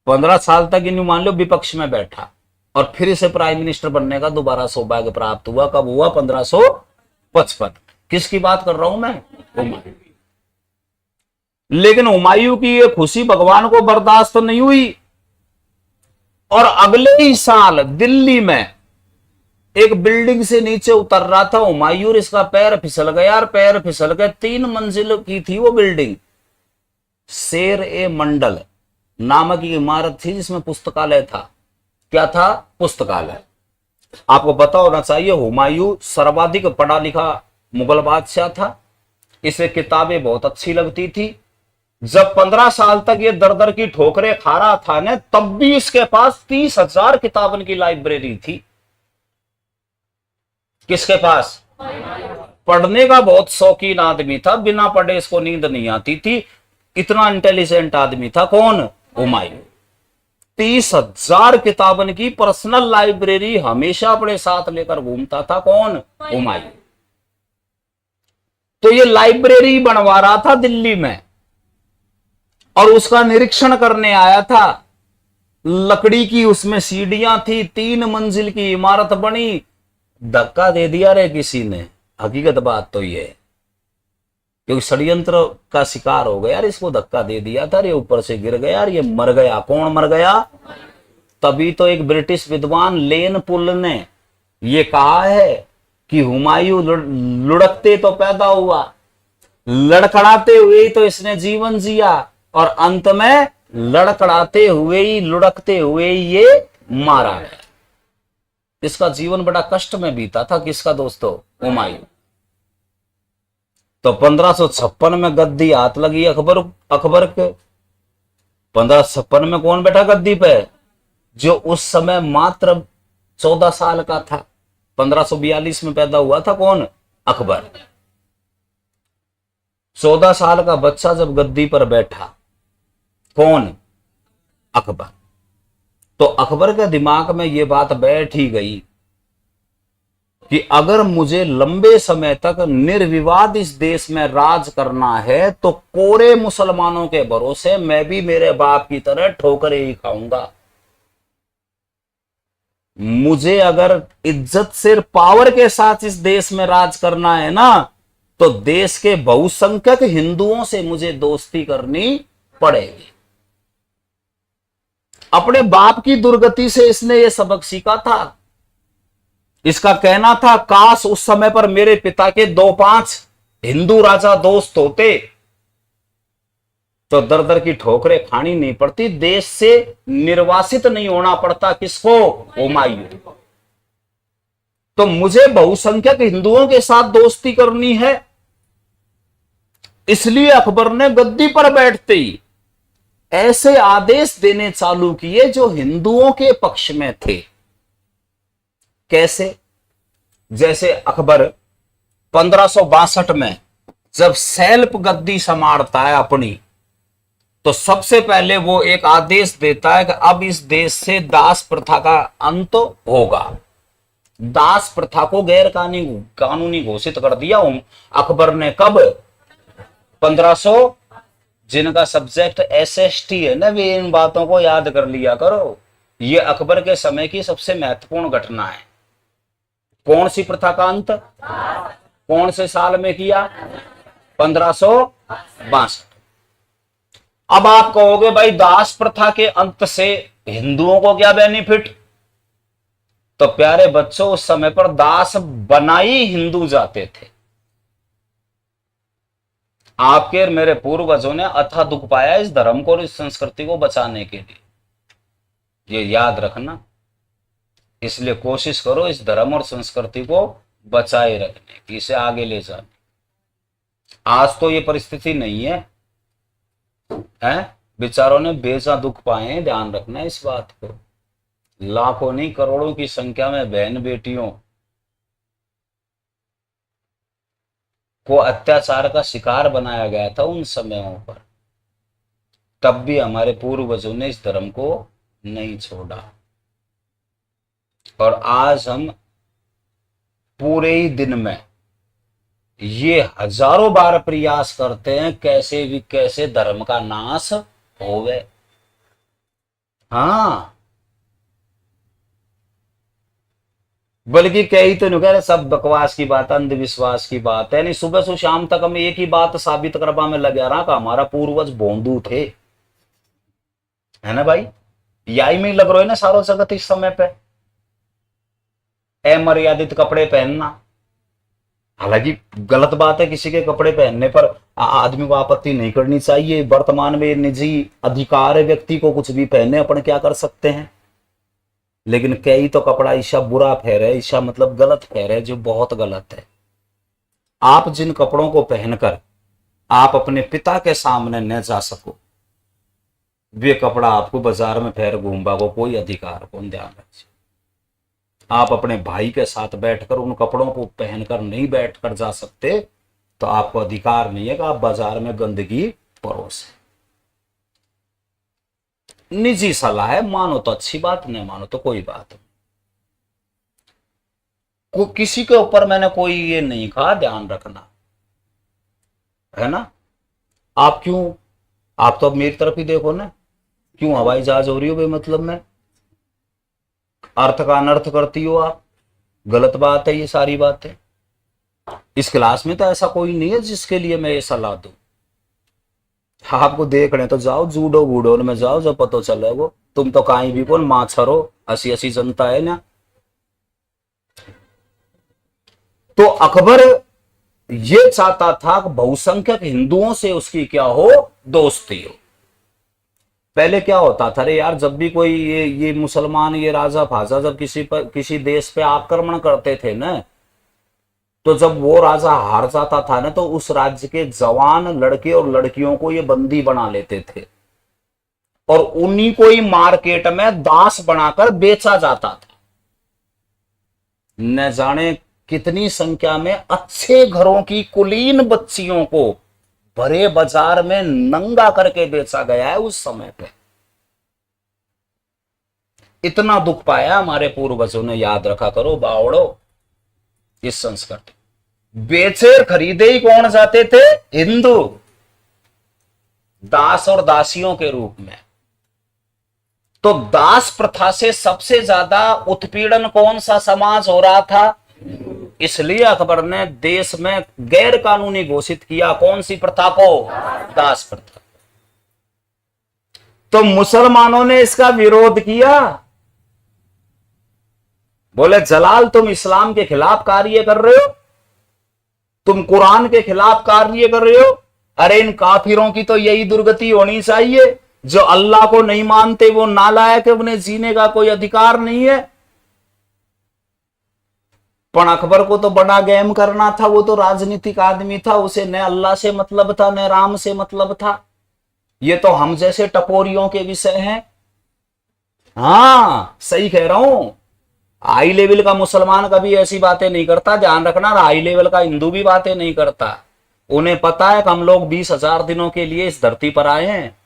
B: 15 साल तक इन मान लो विपक्ष में बैठा और फिर इसे प्राइम मिनिस्टर बनने का दोबारा सौभाग्य प्राप्त हुआ। कब हुआ? 1555। किसकी बात कर रहा हूं मैं? हुमायूं। लेकिन हुमायूं की ये खुशी भगवान को बर्दाश्त नहीं हुई और अगले ही साल दिल्ली में एक बिल्डिंग से नीचे उतर रहा था हुमायूं, इसका पैर फिसल गया और पैर फिसल गए। 3 मंजिल की थी वो बिल्डिंग। शेर ए मंडल नामक की इमारत थी जिसमें पुस्तकालय था। क्या था? पुस्तकालय। आपको पता होना चाहिए हुमायूं सर्वाधिक पढ़ा लिखा मुगल बादशाह था। इसे किताबें बहुत अच्छी लगती थी। जब 15 साल तक ये दर दर की ठोकरें खा रहा था ना, तब भी इसके पास 30,000 किताबन की लाइब्रेरी थी। किसके पास? पढ़ने का बहुत शौकीन आदमी था, बिना पढ़े इसको नींद नहीं आती थी। इतना इंटेलिजेंट आदमी था। कौन? हुमायूं। 30,000 किताबन की पर्सनल लाइब्रेरी हमेशा अपने साथ लेकर घूमता था। कौन? हुमायूं। तो ये लाइब्रेरी बनवा रहा था दिल्ली में और उसका निरीक्षण करने आया था। लकड़ी की उसमें सीढ़ियां थी, 3 मंजिल की इमारत बनी। धक्का दे दिया रे किसी ने। हकीकत बात तो ये, क्योंकि षड्यंत्र का शिकार हो गया यार, इसको धक्का दे दिया था, ये ऊपर से गिर गया और ये मर गया। कौन मर गया? तभी तो एक ब्रिटिश विद्वान लेन पुल ने ये कहा है कि हुमायूं लुढ़कते तो पैदा हुआ, लड़खड़ाते हुए ही तो इसने जीवन जिया और अंत में लड़खड़ाते हुए ही लुढ़कते हुए ही ये मारा गया। इसका जीवन बड़ा कष्ट में बीता था। किसका दोस्तों? हुमायूं। तो 1556 में गद्दी हाथ लगी अकबर के। 1556 में कौन बैठा गद्दी पे? जो उस समय मात्र 14 साल का था। 1542 में पैदा हुआ था। कौन? अकबर। 14 साल का बच्चा जब गद्दी पर बैठा। कौन? अकबर। तो अकबर के दिमाग में यह बात बैठ ही गई कि अगर मुझे लंबे समय तक निर्विवाद इस देश में राज करना है तो कोरे मुसलमानों के भरोसे मैं भी मेरे बाप की तरह ठोकरें ही खाऊंगा। मुझे अगर इज्जत से पावर के साथ इस देश में राज करना है ना, तो देश के बहुसंख्यक हिंदुओं से मुझे दोस्ती करनी पड़ेगी। अपने बाप की दुर्गति से इसने यह सबक सीखा था। इसका कहना था काश उस समय पर मेरे पिता के 2-5 हिंदू राजा दोस्त होते तो दर दर की ठोकरें खानी नहीं पड़ती, देश से निर्वासित नहीं होना पड़ता। किसको? हुमायूं। तो मुझे बहुसंख्यक हिंदुओं के साथ दोस्ती करनी है, इसलिए अकबर ने गद्दी पर बैठते ही ऐसे आदेश देने चालू किए जो हिंदुओं के पक्ष में थे। कैसे? जैसे अकबर 1562 में जब सैल्प गद्दी संभालता है अपनी, तो सबसे पहले वो एक आदेश देता है कि अब इस देश से दास प्रथा का अंत होगा। दास प्रथा को गैर कानूनी घोषित कर दिया अकबर ने। कब? 1500। जिनका सब्जेक्ट एसएसटी है ना, वे इन बातों को याद कर लिया करो। ये अकबर के समय की सबसे महत्वपूर्ण घटना है। कौन सी प्रथा का अंत? कौन से साल में किया? 1562। अब आप कहोगे भाई दास प्रथा के अंत से हिंदुओं को क्या बेनिफिट? तो प्यारे बच्चों, उस समय पर दास बनाई हिंदू जाते थे। आपके और मेरे पूर्वजों ने अथाह दुख पाया इस धर्म को और इस संस्कृति को बचाने के लिए, ये याद रखना। इसलिए कोशिश करो इस धर्म और संस्कृति को बचाए रखने की, इसे आगे ले जाने। आज तो ये परिस्थिति नहीं है, बेचारों ने बेजा दुख पाए हैं, ध्यान रखना इस बात को। लाखों नहीं करोड़ों की संख्या में बहन बेटियों को अत्याचार का शिकार बनाया गया था उन समयों पर। तब भी हमारे पूर्वजों ने इस धर्म को नहीं छोड़ा। और आज हम पूरे ही दिन में ये हजारों बार प्रयास करते हैं कैसे भी कैसे धर्म का नाश होवे। हाँ, बल्कि कई तो नहीं कह रहे, सब बकवास की बात, अंधविश्वास की बात है। नहीं, सुबह से शाम तक हम एक ही बात साबित करवा में लगे रहा कि हमारा पूर्वज भोंदू थे, है ना भाई? यही में लग रहा है ना सारो जगत इस समय पे। अमर्यादित कपड़े पहनना, हालांकि गलत बात है, किसी के कपड़े पहनने पर आदमी को आपत्ति नहीं करनी चाहिए। वर्तमान में निजी अधिकार है व्यक्ति को कुछ भी पहने, अपन क्या कर सकते हैं। लेकिन कई तो कपड़ा ईशा बुरा फेरे, ईशा मतलब गलत फेरे, जो बहुत गलत है। आप जिन कपड़ों को पहनकर आप अपने पिता के सामने न जा सको, वे कपड़ा आपको बाजार में फेर घूमबा को कोई अधिकार को ध्यान रखिए। आप अपने भाई के साथ बैठकर उन कपड़ों को पहनकर नहीं बैठकर जा सकते, तो आपको अधिकार नहीं है कि आप बाजार में गंदगी परोसे। निजी सलाह है, मानो तो अच्छी बात, नहीं मानो तो कोई बात नहीं। किसी के ऊपर मैंने कोई ये नहीं कहा, ध्यान रखना है ना। आप क्यों, आप तो अब मेरी तरफ ही देखो ना, क्यों हवाई जहाज हो रही हो बेमतलब में, अर्थ का अनर्थ करती हो आप। गलत बात है ये सारी बातें। इस क्लास में तो ऐसा कोई नहीं है जिसके लिए मैं ये सलाह दूं। आपको देख रहे तो जाओ जूडो बूडो में जाओ, जब पता चले वो। तुम तो कहीं भी कौन माछरो, ऐसी ऐसी जनता है ना। तो अकबर ये चाहता था कि बहुसंख्यक हिंदुओं से उसकी क्या हो, दोस्ती हो। पहले क्या होता था, अरे यार, जब भी कोई ये मुसलमान, ये राजा फाजा जब किसी देश पे आक्रमण करते थे ना, तो जब वो राजा हार जाता था ना, तो उस राज्य के जवान लड़के और लड़कियों को ये बंदी बना लेते थे और उन्हीं को ही मार्केट में दास बनाकर बेचा जाता था। न जाने कितनी संख्या में अच्छे घरों की कुलीन बच्चियों को भरे बाजार में नंगा करके बेचा गया है उस समय पे। इतना दुख पाया हमारे पूर्वजों ने, याद रखा करो बावड़ो इस संस्कृति। बेचे खरीदे ही कौन जाते थे? हिंदू, दास और दासियों के रूप में। तो दास प्रथा से सबसे ज्यादा उत्पीड़न कौन सा समाज हो रहा था? इसलिए अकबर ने देश में गैर कानूनी घोषित किया कौन सी प्रथा को? दास प्रथा। तो मुसलमानों ने इसका विरोध किया। बोले जलाल, तुम इस्लाम के खिलाफ कार्य कर रहे हो, तुम कुरान के खिलाफ कार्य कर रहे हो। अरे इन काफिरों की तो यही दुर्गति होनी चाहिए, जो अल्लाह को नहीं मानते वो नालायक है, उन्हें जीने का कोई अधिकार नहीं है। पर अकबर को तो बड़ा गेम करना था, वो तो राजनीतिक आदमी था, उसे न अल्लाह से मतलब था न राम से मतलब था। ये तो हम जैसे टपोरियों के विषय हैं। हाँ सही कह रहा हूं। हाई लेवल का मुसलमान कभी ऐसी बातें नहीं करता, ध्यान रखना। हाई लेवल का हिंदू भी बातें नहीं करता। उन्हें पता है कि हम लोग 20,000 दिनों के लिए इस धरती पर आए हैं।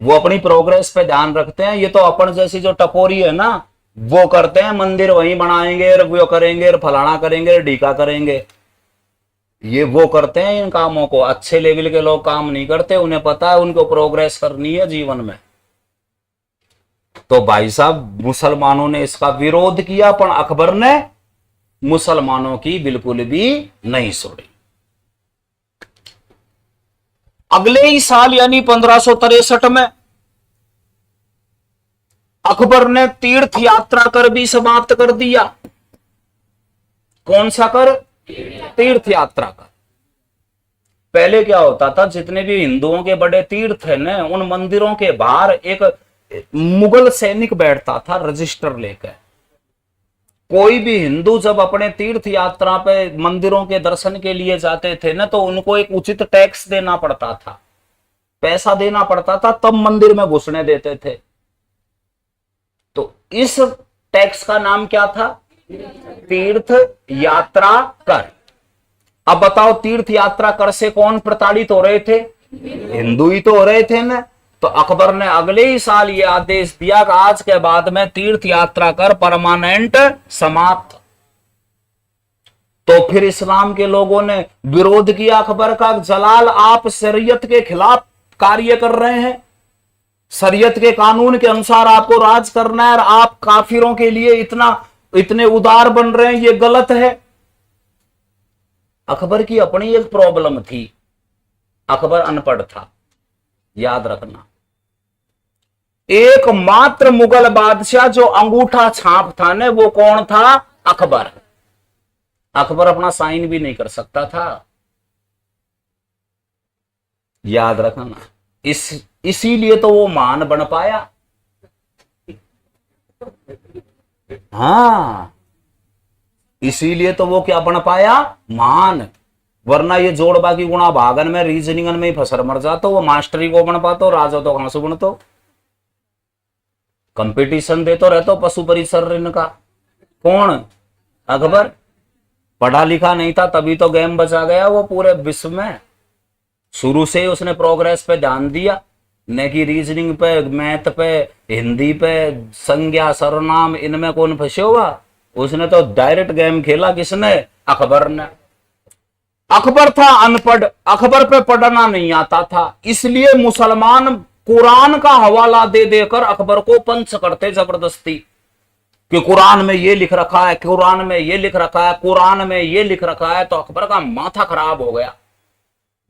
B: वो अपनी प्रोग्रेस पे ध्यान रखते हैं। ये तो अपन जैसी जो टपोरी है ना, वो करते हैं मंदिर वहीं बनाएंगे, वो करेंगे, फलाना करेंगे, ढीका करेंगे। ये वो करते हैं इन कामों को। अच्छे लेवल के लोग काम नहीं करते, उन्हें पता है उनको प्रोग्रेस करनी है जीवन में। तो भाई साहब मुसलमानों ने इसका विरोध किया, पर अकबर ने मुसलमानों की बिल्कुल भी नहीं सुनी। अगले ही साल यानी 1563 में अकबर ने तीर्थ यात्रा कर भी समाप्त कर दिया। कौन सा कर? तीर्थ यात्रा कर। पहले क्या होता था, जितने भी हिंदुओं के बड़े तीर्थ है ना, उन मंदिरों के बाहर एक मुगल सैनिक बैठता था रजिस्टर लेकर। कोई भी हिंदू जब अपने तीर्थ यात्रा पे मंदिरों के दर्शन के लिए जाते थे ना, तो उनको एक उचित टैक्स देना पड़ता था, पैसा देना पड़ता था, तब मंदिर में घुसने देते थे। तो इस टैक्स का नाम क्या था? तीर्थ यात्रा कर। अब बताओ, तीर्थ यात्रा कर से कौन प्रताड़ित हो रहे थे? हिंदू ही तो हो रहे थे ना। तो अकबर ने अगले ही साल यह आदेश दिया कि आज के बाद में तीर्थ यात्रा कर परमानेंट समाप्त। तो फिर इस्लाम के लोगों ने विरोध किया अकबर का। जलाल, आप शरीयत के खिलाफ कार्य कर रहे हैं, शरीयत के कानून के अनुसार आपको राज करना है, और आप काफिरों के लिए इतने उदार बन रहे हैं, ये गलत है। अकबर की अपनी एक प्रॉब्लम थी, अकबर अनपढ़ था, याद रखना। एकमात्र मुगल बादशाह जो अंगूठा छाप था ना, वो कौन था? अकबर। अकबर अपना साइन भी नहीं कर सकता था, याद रखना। इसीलिए तो वो महान बन पाया। हाँ, इसीलिए तो वो क्या बन पाया? महान। वरना ये जोड़ बाकी गुणा भागन में, रीजनिंग में ही फसर मर जाता, वो मास्टरी को बन पाता, राजा तो कहां से बनतो। कंपटीशन दे तो रहते पशु परिसर इनका। कौन? अकबर। पढ़ा लिखा नहीं था, तभी तो गेम बचा गया वो पूरे विश्व में। शुरू से ही उसने प्रोग्रेस पे ध्यान दिया, न कि रीजनिंग पे, मैथ पे, हिंदी पे, संज्ञा सर्वनाम, इनमें कौन फंसे हुआ। उसने तो डायरेक्ट गेम खेला। किसने? अकबर ने। अकबर था अनपढ़, अकबर पे पढ़ना नहीं आता था, इसलिए मुसलमान कुरान का हवाला दे देकर अकबर को पंच करते जबरदस्ती कि कुरान में ये लिख रखा है, कुरान में ये लिख रखा है, कुरान में ये लिख रखा है। तो अकबर का माथा खराब हो गया।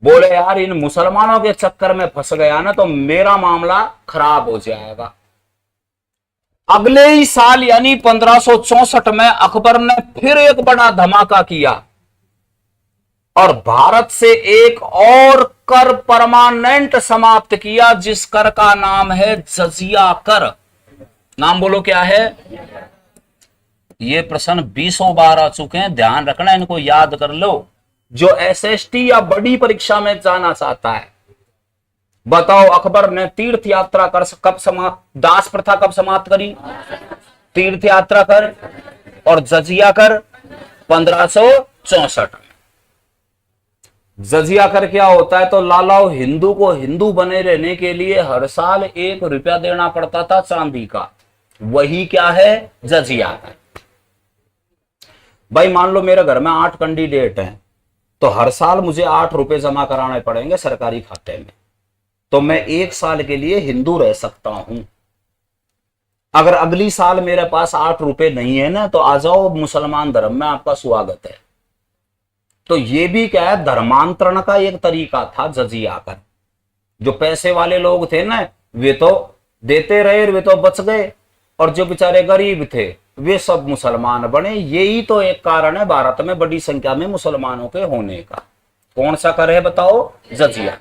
B: बोले यार, इन मुसलमानों के चक्कर में फंस गया ना तो मेरा मामला खराब हो जाएगा। अगले ही साल यानी 1564 में अकबर ने फिर एक बड़ा धमाका किया और भारत से एक और कर परमानेंट समाप्त किया, जिस कर का नाम है जजिया कर। नाम बोलो, क्या है? ये प्रश्न 20 बार आ चुके हैं, ध्यान रखना, इनको याद कर लो। जो एसएसटी या बड़ी परीक्षा में जाना चाहता है, बताओ अकबर ने तीर्थ यात्रा कर कब समाप्त, दास प्रथा कब समाप्त करी? तीर्थ यात्रा कर और जजिया कर 1564। जजिया कर क्या होता है? तो लालाओ, हिंदू को हिंदू बने रहने के लिए हर साल 1 रुपया देना पड़ता था चांदी का। वही क्या है? जजिया कर। भाई मान लो मेरे घर में 8 कैंडिडेट हैं, तो हर साल मुझे 8 रुपए जमा कराने पड़ेंगे सरकारी खाते में। तो मैं 1 साल के लिए हिंदू रह सकता हूं। अगर अगली साल मेरे पास 8 रुपए नहीं है ना, तो आ जाओ मुसलमान धर्म में, आपका स्वागत है। तो ये भी क्या है? धर्मांतरण का एक तरीका था जजिया कर। जो पैसे वाले लोग थे ना, वे तो देते रहे, वे तो बच गए, और जो बेचारे गरीब थे वे सब मुसलमान बने। यही तो एक कारण है भारत में बड़ी संख्या में मुसलमानों के होने का। कौन सा कर है बताओ? जजिया।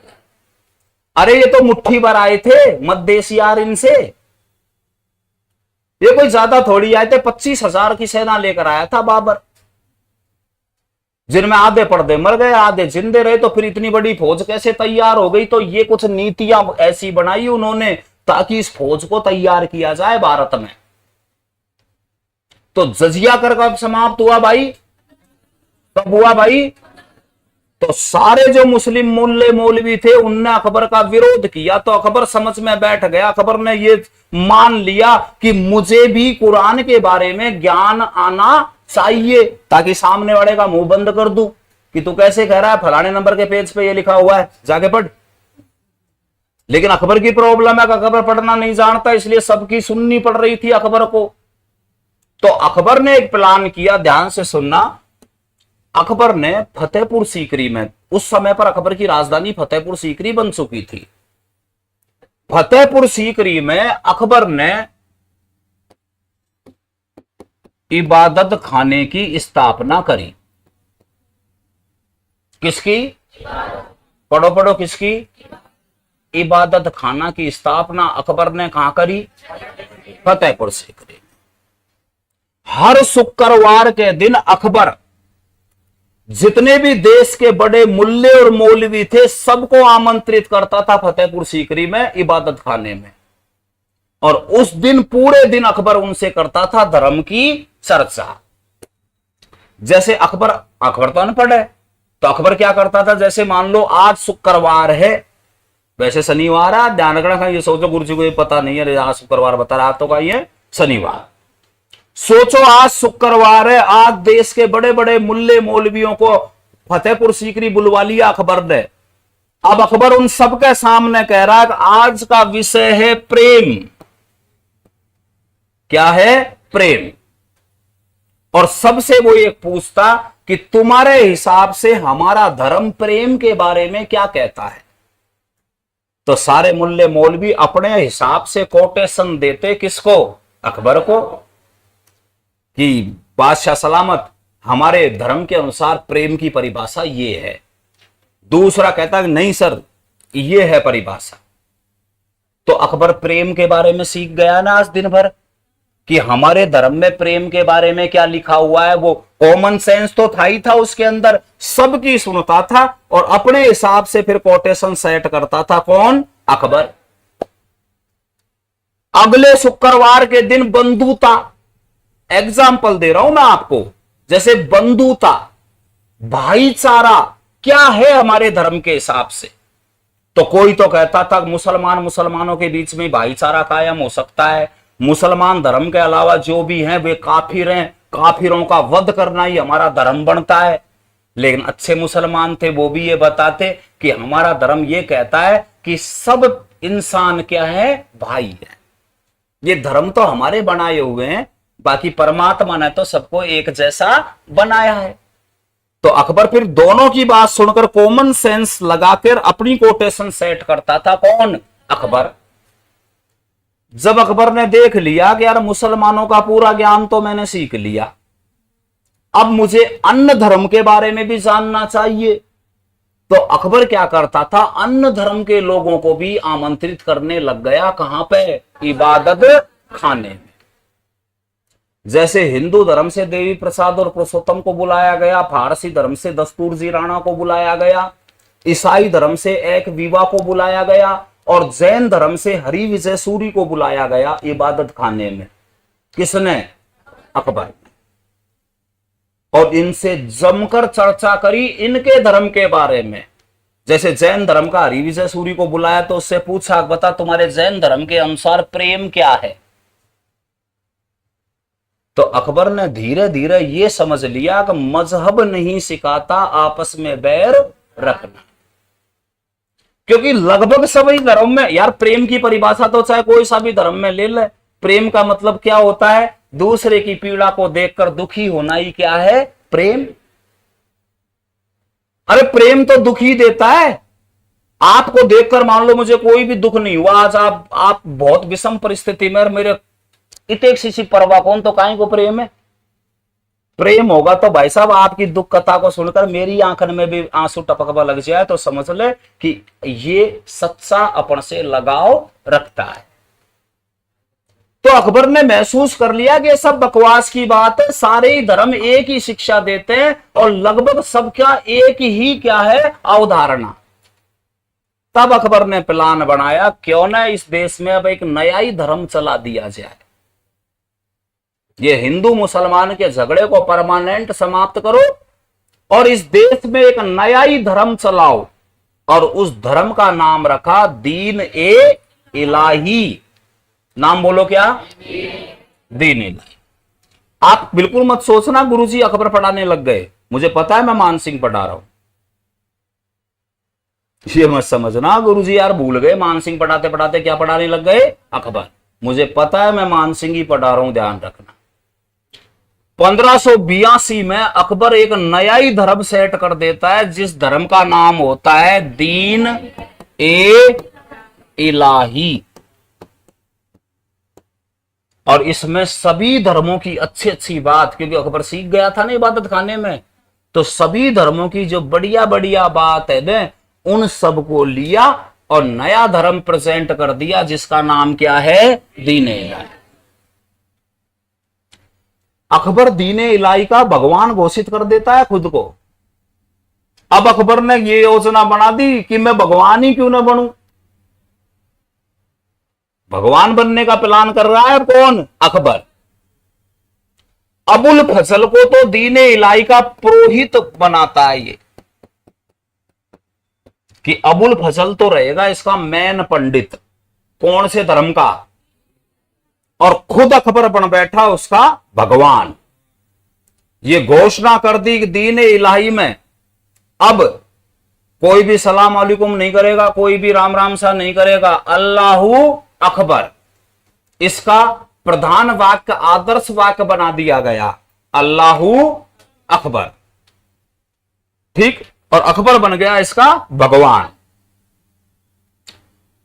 B: अरे ये तो मुट्ठी भर आए थे मध्य एशिया इनसे, ये कोई ज्यादा थोड़ी आए थे, 25,000 की सेना लेकर आया था बाबर, जिनमें आधे पर्दे मर गए, आधे जिंदे रहे। तो फिर इतनी बड़ी फौज कैसे तैयार हो गई? तो ये कुछ नीतियां ऐसी बनाई उन्होंने ताकि इस फौज को तैयार किया जाए भारत में। तो जजिया कर कब समाप्त हुआ भाई? कब हुआ भाई? तो सारे जो मुस्लिम मुल्ले मौलवी थे उनने अकबर का विरोध किया। तो अकबर समझ में बैठ गया, अकबर ने ये मान लिया कि मुझे भी कुरान के बारे में ज्ञान आना चाहिए, ताकि सामने वाले का मुंह बंद कर दूं कि तू कैसे कह रहा है, फलाने नंबर के पेज पे ये लिखा हुआ है, जाके पढ़। लेकिन अकबर की प्रॉब्लम है कि अकबर पढ़ना नहीं जानता, इसलिए सबकी सुननी पड़ रही थी अकबर को। तो अकबर ने एक प्लान किया, ध्यान से सुनना। अकबर ने फतेहपुर सीकरी में, उस समय पर अकबर की राजधानी फतेहपुर सीकरी बन चुकी थी, फतेहपुर सीकरी में अकबर ने इबादत खाने की स्थापना करी। किसकी? पढ़ो पढ़ो, किसकी? इबादत खाना की स्थापना अकबर ने कहां करी? फतेहपुर सीकरी। हर शुक्रवार के दिन अकबर जितने भी देश के बड़े मुल्ले और मौलवी थे सबको आमंत्रित करता था फतेहपुर सीकरी में इबादत खाने में, और उस दिन पूरे दिन अकबर उनसे करता था धर्म की चर्चा। जैसे अकबर तो अनपढ़ है, तो अकबर क्या करता था, जैसे मान लो आज शुक्रवार है, वैसे शनिवार है, ध्यान रखना, ये सोचो गुरु जी को ये पता नहीं है आज शुक्रवार बता रहा, तो का ये शनिवार। सोचो आज शुक्रवार है, आज देश के बड़े बड़े मुल्ले मौलवियों को फतेहपुर सीकरी बुलवा लिया अकबर ने। अब अकबर उन सबके सामने कह रहा है कि आज का विषय है प्रेम। क्या है? प्रेम। और सबसे वो एक पूछता कि तुम्हारे हिसाब से हमारा धर्म प्रेम के बारे में क्या कहता है? तो सारे मुल्ले मौलवी अपने हिसाब से कोटेशन देते, किसको? अकबर को, कि बादशाह सलामत, हमारे धर्म के अनुसार प्रेम की परिभाषा ये है। दूसरा कहता है नहीं सर, ये है परिभाषा। तो अकबर प्रेम के बारे में सीख गया ना आज दिन भर, कि हमारे धर्म में प्रेम के बारे में क्या लिखा हुआ है। वो कॉमन सेंस तो था ही था उसके अंदर, सबकी सुनता था और अपने हिसाब से फिर कोटेशन सेट करता था। कौन? अकबर। अगले शुक्रवार के दिन बंधुता, एग्जाम्पल दे रहा हूं मैं आपको, जैसे बंधुता, भाईचारा क्या है हमारे धर्म के हिसाब से। तो कोई तो कहता था मुसलमानों के बीच में भाईचारा कायम हो सकता है, मुसलमान धर्म के अलावा जो भी हैं वे काफिर हैं, काफिरों का वध करना ही हमारा धर्म बनता है। लेकिन अच्छे मुसलमान थे, वो भी ये बताते कि हमारा धर्म ये कहता है कि सब इंसान क्या है? भाई है। ये धर्म तो हमारे बनाए हुए हैं, बाकी परमात्मा ने तो सबको एक जैसा बनाया है। तो अकबर फिर दोनों की बात सुनकर कॉमन सेंस लगाकर अपनी कोटेशन सेट करता था। कौन? अकबर। जब अकबर ने देख लिया कि यार मुसलमानों का पूरा ज्ञान तो मैंने सीख लिया, अब मुझे अन्य धर्म के बारे में भी जानना चाहिए, तो अकबर क्या करता था, अन्य धर्म के लोगों को भी आमंत्रित करने लग गया। कहां पे? इबादत खाने में। जैसे हिंदू धर्म से देवी प्रसाद और पुरुषोत्तम को बुलाया गया, फारसी धर्म से दस्तूर जी राणा को बुलाया गया, ईसाई धर्म से एक विवा को बुलाया गया, और जैन धर्म से हरि विजय सूरी को बुलाया गया इबादत खाने में। किसने? अकबर। और इनसे जमकर चर्चा करी इनके धर्म के बारे में। जैसे जैन धर्म का हरि विजय सूरी को बुलाया तो उससे पूछा, बता तुम्हारे जैन धर्म के अनुसार प्रेम क्या है? तो अकबर ने धीरे धीरे ये समझ लिया कि मजहब नहीं सिखाता आपस में बैर रखना, क्योंकि लगभग सभी धर्म में यार प्रेम की परिभाषा तो चाहे कोई सा भी धर्म में ले ले, प्रेम का मतलब क्या होता है? दूसरे की पीड़ा को देखकर दुखी होना ही क्या है? प्रेम। अरे प्रेम तो दुख ही देता है। आपको देखकर मान लो मुझे कोई भी दुख नहीं हुआ, आज आप बहुत विषम परिस्थिति में, मेरे इतने सी परवाह कौन, तो काहे को प्रेम है? प्रेम होगा तो भाई साहब आपकी दुख कथा को सुनकर मेरी आंखन में भी आंसू टपकवा लग जाए तो समझ ले कि ये सच्चा अपन से लगाव रखता है। तो अकबर ने महसूस कर लिया कि ये सब बकवास की बात है, सारे ही धर्म एक ही शिक्षा देते हैं और लगभग सबका एक ही क्या है अवधारणा। तब अकबर ने प्लान बनाया, क्यों ना इस देश में अब एक नया ही धर्म चला दिया जाए, ये हिंदू मुसलमान के झगड़े को परमानेंट समाप्त करो और इस देश में एक नया ही धर्म चलाओ। और उस धर्म का नाम रखा दीन ए इलाही। नाम बोलो क्या? दीन इलाही। आप बिल्कुल मत सोचना गुरुजी अकबर पढ़ाने लग गए, मुझे पता है मैं मान सिंह पढ़ा रहा हूं, ये मत समझना गुरुजी यार भूल गए, मान सिंह पढ़ाते पढ़ाते क्या पढ़ाने लग गए अकबर। मुझे पता है मैं मान सिंह ही पढ़ा रहा हूं, ध्यान रखना। 1582 में अकबर एक नया ही धर्म सेट कर देता है, जिस धर्म का नाम होता है दीन ए इलाही। और इसमें सभी धर्मों की अच्छी अच्छी बात, क्योंकि अकबर सीख गया था ना इबादत खाने में, तो सभी धर्मों की जो बढ़िया बढ़िया बात है ना उन सबको लिया और नया धर्म प्रेजेंट कर दिया, जिसका नाम क्या है? दीन ए इलाही। अकबर दीन ए इलाही का भगवान घोषित कर देता है खुद को। अब अकबर ने ये योजना बना दी कि मैं भगवान ही क्यों ना बनूं। भगवान बनने का प्लान कर रहा है कौन? अकबर। अबुल फजल को तो दीन ए इलाही का पुरोहित बनाता है ये, कि अबुल फजल तो रहेगा इसका मेन पंडित, कौन से धर्म का, और खुद अकबर बन बैठा उसका भगवान। ये घोषणा कर दी कि दीन ए इलाही में अब कोई भी सलाम अलैकुम नहीं करेगा, कोई भी राम राम सा नहीं करेगा, अल्लाहू अकबर इसका प्रधान वाक्य, आदर्श वाक्य बना दिया गया, अल्लाहू अकबर। ठीक, और अकबर बन गया इसका भगवान।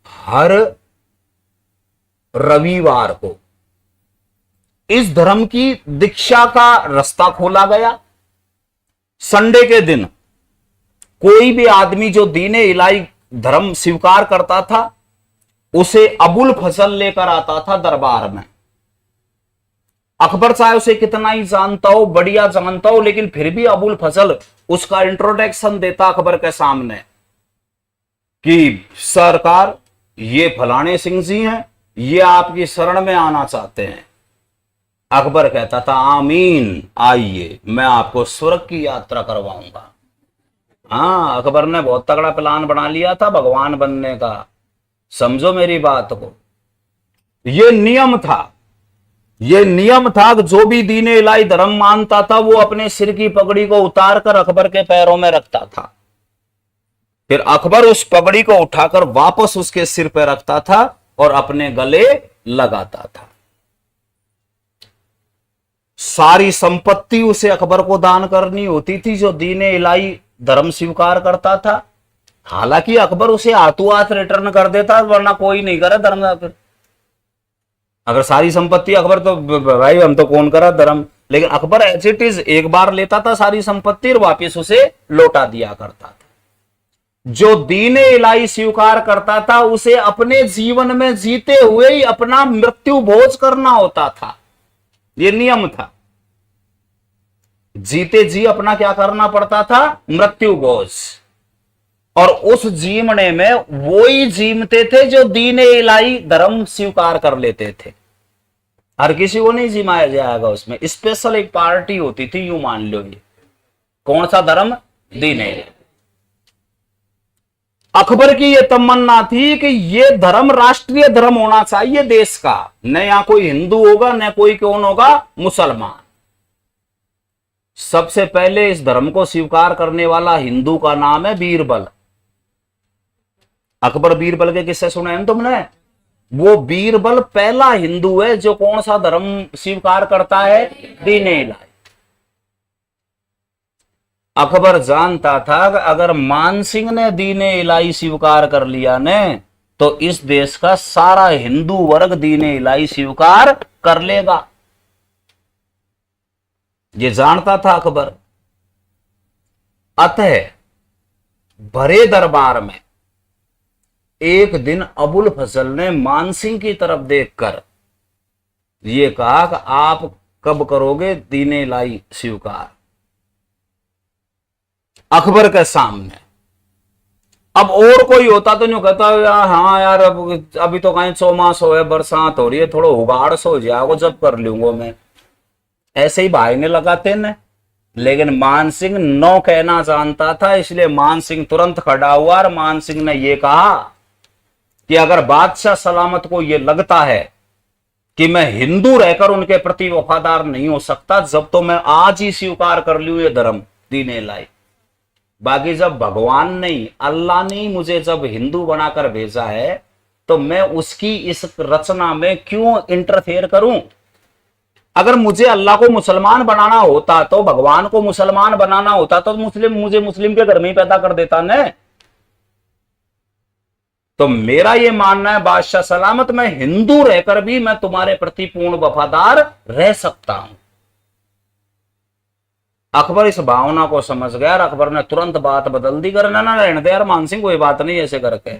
B: हर रविवार को इस धर्म की दीक्षा का रास्ता खोला गया। संडे के दिन कोई भी आदमी जो दीन ए इलाही धर्म स्वीकार करता था उसे अबुल फजल लेकर आता था दरबार में। अकबर चाहे उसे कितना ही जानता हो, बढ़िया जानता हो, लेकिन फिर भी अबुल फजल उसका इंट्रोडक्शन देता अकबर के सामने कि सरकार ये फलाने सिंह जी हैं, ये आपकी शरण में आना चाहते हैं। अकबर कहता था आमीन, आइए मैं आपको स्वर्ग की यात्रा करवाऊंगा। हाँ, अकबर ने बहुत तगड़ा प्लान बना लिया था भगवान बनने का। समझो मेरी बात को, ये नियम था, ये नियम था कि जो भी दीन ए इलाही धर्म मानता था वो अपने सिर की पगड़ी को उतार कर अकबर के पैरों में रखता था। फिर अकबर उस पगड़ी को उठाकर वापस उसके सिर पर रखता था और अपने गले लगाता था। सारी संपत्ति उसे अकबर को दान करनी होती थी जो दीन ए इलाही धर्म स्वीकार करता था। हालांकि अकबर उसे हाथों हाथ रिटर्न कर देता, वरना कोई नहीं करे धर्म। अगर सारी संपत्ति अकबर, तो भाई हम तो कौन करा धर्म, लेकिन अकबर एज इट इज एक बार लेता था सारी संपत्ति और वापिस उसे लौटा दिया करता था। जो दीन ए इलाही स्वीकार करता था उसे अपने जीवन में जीते हुए ही अपना मृत्यु भोज करना होता था, ये नियम था। जीते जी अपना क्या करना पड़ता था? मृत्यु भोज। और उस जीवने में वो ही जीवते थे जो दीन ए इलाही धर्म स्वीकार कर लेते थे। हर किसी को नहीं जिमाया जाएगा, उसमें स्पेशल एक पार्टी होती थी, यूं मान लो। ये कौन सा धर्म? दीन ए इलाही। अकबर की यह तमन्ना थी कि यह धर्म राष्ट्रीय धर्म होना चाहिए देश का, न यहां कोई हिंदू होगा न कोई कौन होगा मुसलमान। सबसे पहले इस धर्म को स्वीकार करने वाला हिंदू का नाम है बीरबल। अकबर बीरबल के किस्से सुने हैं तुमने? वो बीरबल पहला हिंदू है जो कौन सा धर्म स्वीकार करता है? दीन ए इलाही। अकबर जानता था कि अगर मान सिंह ने दीन ए इलाही स्वीकार कर लिया ने तो इस देश का सारा हिंदू वर्ग दीन ए इलाही स्वीकार कर लेगा। ये जानता था अकबर। अतः भरे दरबार में एक दिन अबुल फजल ने मान सिंह की तरफ देखकर ये कहा कि आप कब करोगे दीने इलाही स्वीकार अकबर के सामने। अब और कोई होता तो नहीं कहता यार हाँ यार अब अभी तो कहीं 100 मास हो है, बरसात हो रही है, थोड़ा उगाड़ सो जाएगा जब कर लूंगा मैं, ऐसे ही भाई ने लगाते न। लेकिन मान सिंह नो कहना जानता था, इसलिए मान सिंह तुरंत खड़ा हुआ और मान सिंह ने यह कहा कि अगर बादशाह सलामत को यह लगता है कि मैं हिंदू रहकर उनके प्रति वफादार नहीं हो सकता, जब तो मैं आज ही स्वीकार कर लूं ये धर्म दीन इलाही। बाकी जब भगवान नहीं अल्लाह ने मुझे जब हिंदू बनाकर भेजा है तो मैं उसकी इस रचना में क्यों इंटरफेयर करूं। अगर मुझे अल्लाह को मुसलमान बनाना होता तो भगवान को मुसलमान बनाना होता तो मुझे मुस्लिम के घर में ही पैदा कर देता न। तो मेरा यह मानना है बादशाह सलामत मैं हिंदू रहकर भी मैं तुम्हारे प्रति पूर्ण वफादार रह सकता हूं। अकबर इस भावना को समझ गया और अकबर ने तुरंत बात बदल दी, करना ना रहने दे यार मान सिंह कोई बात नहीं ऐसे करके।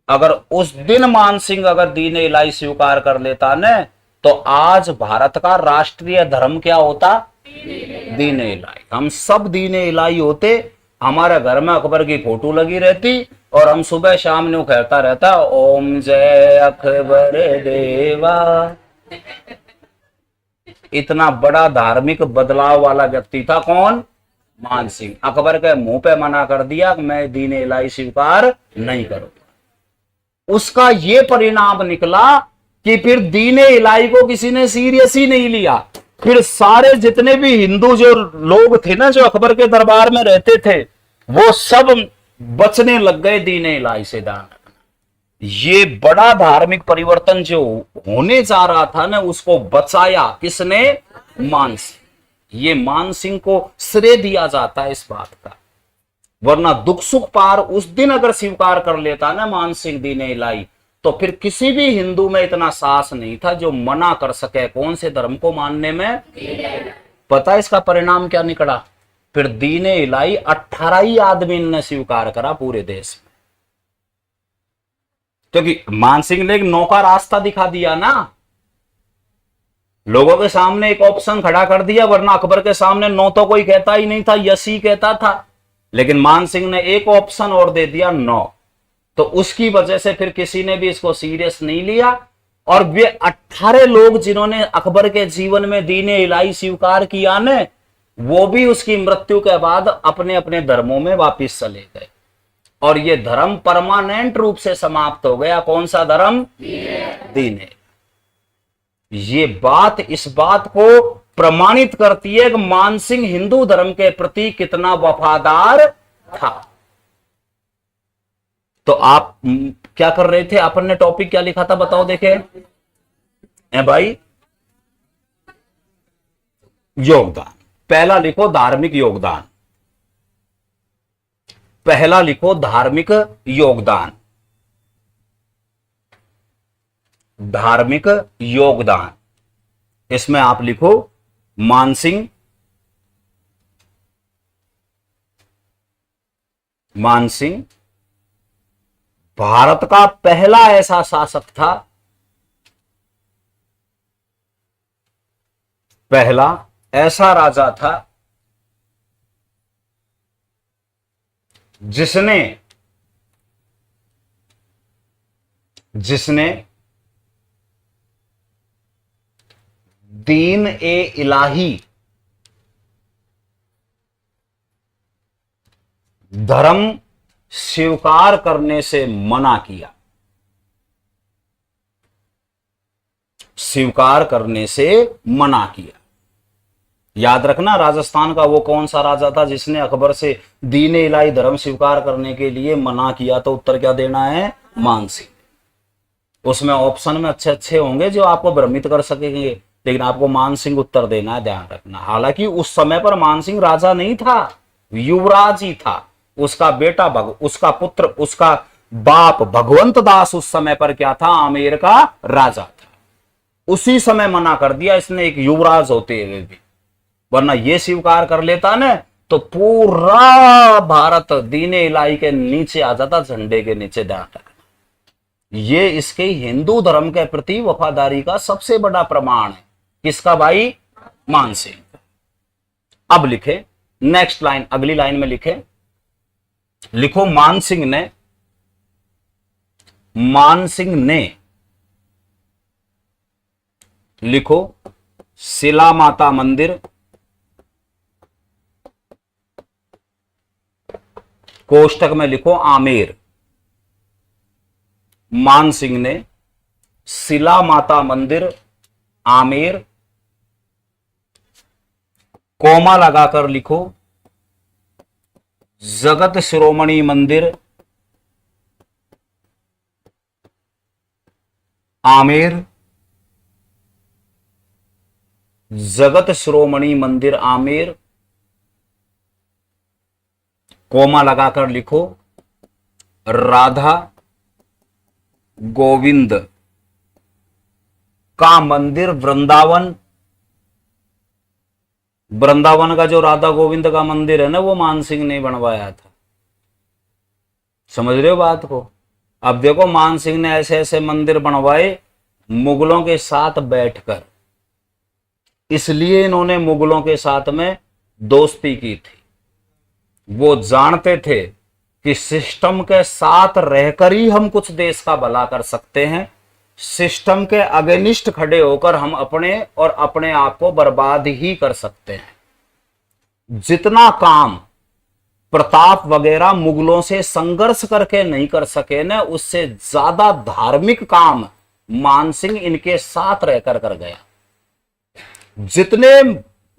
B: अगर उस दिन मान सिंह अगर दीन इलाही स्वीकार कर लेता न तो आज भारत का राष्ट्रीय धर्म क्या होता, दीन इलाही। हम सब दीन इलाही होते, हमारे घर में अकबर की फोटो लगी रहती और हम सुबह शाम ने कहता रहता ओम जय अकबर देवा। इतना बड़ा धार्मिक बदलाव वाला व्यक्ति था कौन, मान सिंह। अकबर के मुंह पे मना कर दिया कि मैं दीन इलाही स्वीकार नहीं करूंगा। उसका यह परिणाम निकला कि फिर दीन इलाही को किसी ने सीरियस ही नहीं लिया। फिर सारे जितने भी हिंदू जो लोग थे ना जो अकबर के दरबार में रहते थे वो सब बचने लग गए दीन इलाही से दान। ये बड़ा धार्मिक परिवर्तन जो होने जा रहा था ना उसको बचाया किसने, मान सिंह। ये मान सिंह को श्रेय दिया जाता है इस बात का, वरना दुख सुख पार उस दिन अगर स्वीकार कर लेता ना मान सिंह दीन इलाही तो फिर किसी भी हिंदू में इतना साहस नहीं था जो मना कर सके कौन से धर्म को मानने में। पता है इसका परिणाम क्या निकला, फिर दीन इलाही 18 ही आदमी ने स्वीकार करा पूरे देश में, क्योंकि मान सिंह ने एक नौका रास्ता दिखा दिया ना, लोगों के सामने एक ऑप्शन खड़ा कर दिया। वरना अकबर के सामने नो तो कोई कहता ही नहीं था, यस ही कहता था। लेकिन मान सिंह ने एक ऑप्शन और दे दिया नो, तो उसकी वजह से फिर किसी ने भी इसको सीरियस नहीं लिया। और वे 18 लोग जिन्होंने अकबर के जीवन में दीन इलाही स्वीकार किया ने वो भी उसकी मृत्यु के बाद अपने अपने धर्मों में वापिस चले गए और ये धर्म परमानेंट रूप से समाप्त हो गया। कौन सा धर्म, दीन। ये बात इस बात को प्रमाणित करती है कि मान सिंह हिंदू धर्म के प्रति कितना वफादार था। तो आप क्या कर रहे थे, अपन ने टॉपिक क्या लिखा था बताओ देखे भाई, योगदान। पहला लिखो धार्मिक योगदान, पहला लिखो धार्मिक योगदान, धार्मिक योगदान। इसमें आप लिखो मान सिंह, मान सिंह भारत का पहला ऐसा शासक था, पहला ऐसा राजा था जिसने दीन ए इलाही धर्म स्वीकार करने से मना किया, स्वीकार करने से मना किया। याद रखना राजस्थान का वो कौन सा राजा था जिसने अकबर से दीन इलाही धर्म स्वीकार करने के लिए मना किया, तो उत्तर क्या देना है, मान सिंह। उसमें ऑप्शन में अच्छे अच्छे होंगे जो आपको भ्रमित कर सकेंगे, लेकिन आपको मान सिंह उत्तर देना है, ध्यान रखना। हालांकि उस समय पर मान सिंह राजा नहीं था, युवराज ही था। उसका बेटा उसका पुत्र, उसका बाप भगवंत दास उस समय पर क्या था, आमेर का राजा था। उसी समय मना कर दिया इसने एक युवराज होते हुए भी, वरना ये स्वीकार कर लेता ना तो पूरा भारत दीन इलाही के नीचे आ जाता, झंडे के नीचे। ध्यान रखना ये इसके हिंदू धर्म के प्रति वफादारी का सबसे बड़ा प्रमाण है। किसका भाई? मानसिंह। अब लिखे नेक्स्ट लाइन, अगली लाइन में लिखो मानसिंह ने लिखो शिला माता मंदिर, कोष्टक में लिखो आमेर। मानसिंह ने शिला माता मंदिर आमेर, कोमा लगाकर लिखो जगत शिरोमणि मंदिर आमेर, जगत शिरोमणि मंदिर आमेर, कोमा लगाकर लिखो राधा गोविंद का मंदिर वृंदावन। वृंदावन का जो राधा गोविंद का मंदिर है ना, वो मानसिंह ने बनवाया था। समझ रहे हो बात को? अब देखो मानसिंह ने ऐसे ऐसे मंदिर बनवाए मुगलों के साथ बैठकर, इसलिए इन्होंने मुगलों के साथ में दोस्ती की थी। वो जानते थे कि सिस्टम के साथ रहकर ही हम कुछ देश का भला कर सकते हैं, सिस्टम के अगेनिस्ट खड़े होकर हम अपने और अपने आप को बर्बाद ही कर सकते हैं। जितना काम प्रताप वगैरह मुगलों से संघर्ष करके नहीं कर सके ना, उससे ज्यादा धार्मिक काम मानसिंह इनके साथ रहकर कर गया। जितने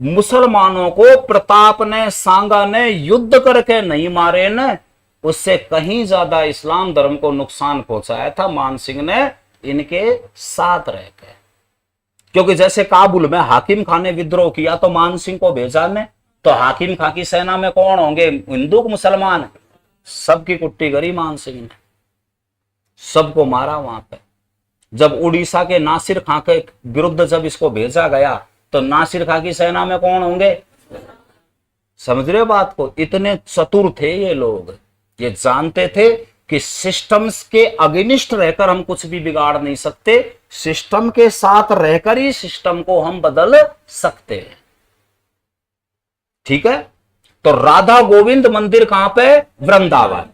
B: मुसलमानों को प्रताप ने, सांगा ने युद्ध करके नहीं मारे न, उससे कहीं ज्यादा इस्लाम धर्म को नुकसान पहुंचाया था मानसिंह ने इनके साथ रहकर। क्योंकि जैसे काबुल में हाकिम खान ने विद्रोह किया तो मानसिंह को भेजा ने, तो हाकिम खां की सेना में कौन होंगे? हिंदू को मुसलमान? सबकी कुट्टी करी मानसिंह ने, सबको मारा वहां पे। जब उड़ीसा के नासिर खां के विरुद्ध जब इसको भेजा गया तो नासिर खां की सेना में कौन होंगे? समझ रहे हो बात को? इतने चतुर थे ये लोग, ये जानते थे कि सिस्टम्स के अगेनिस्ट रहकर हम कुछ भी बिगाड़ नहीं सकते, सिस्टम के साथ रहकर ही सिस्टम को हम बदल सकते हैं। ठीक है? तो राधा गोविंद मंदिर कहां पे? वृंदावन।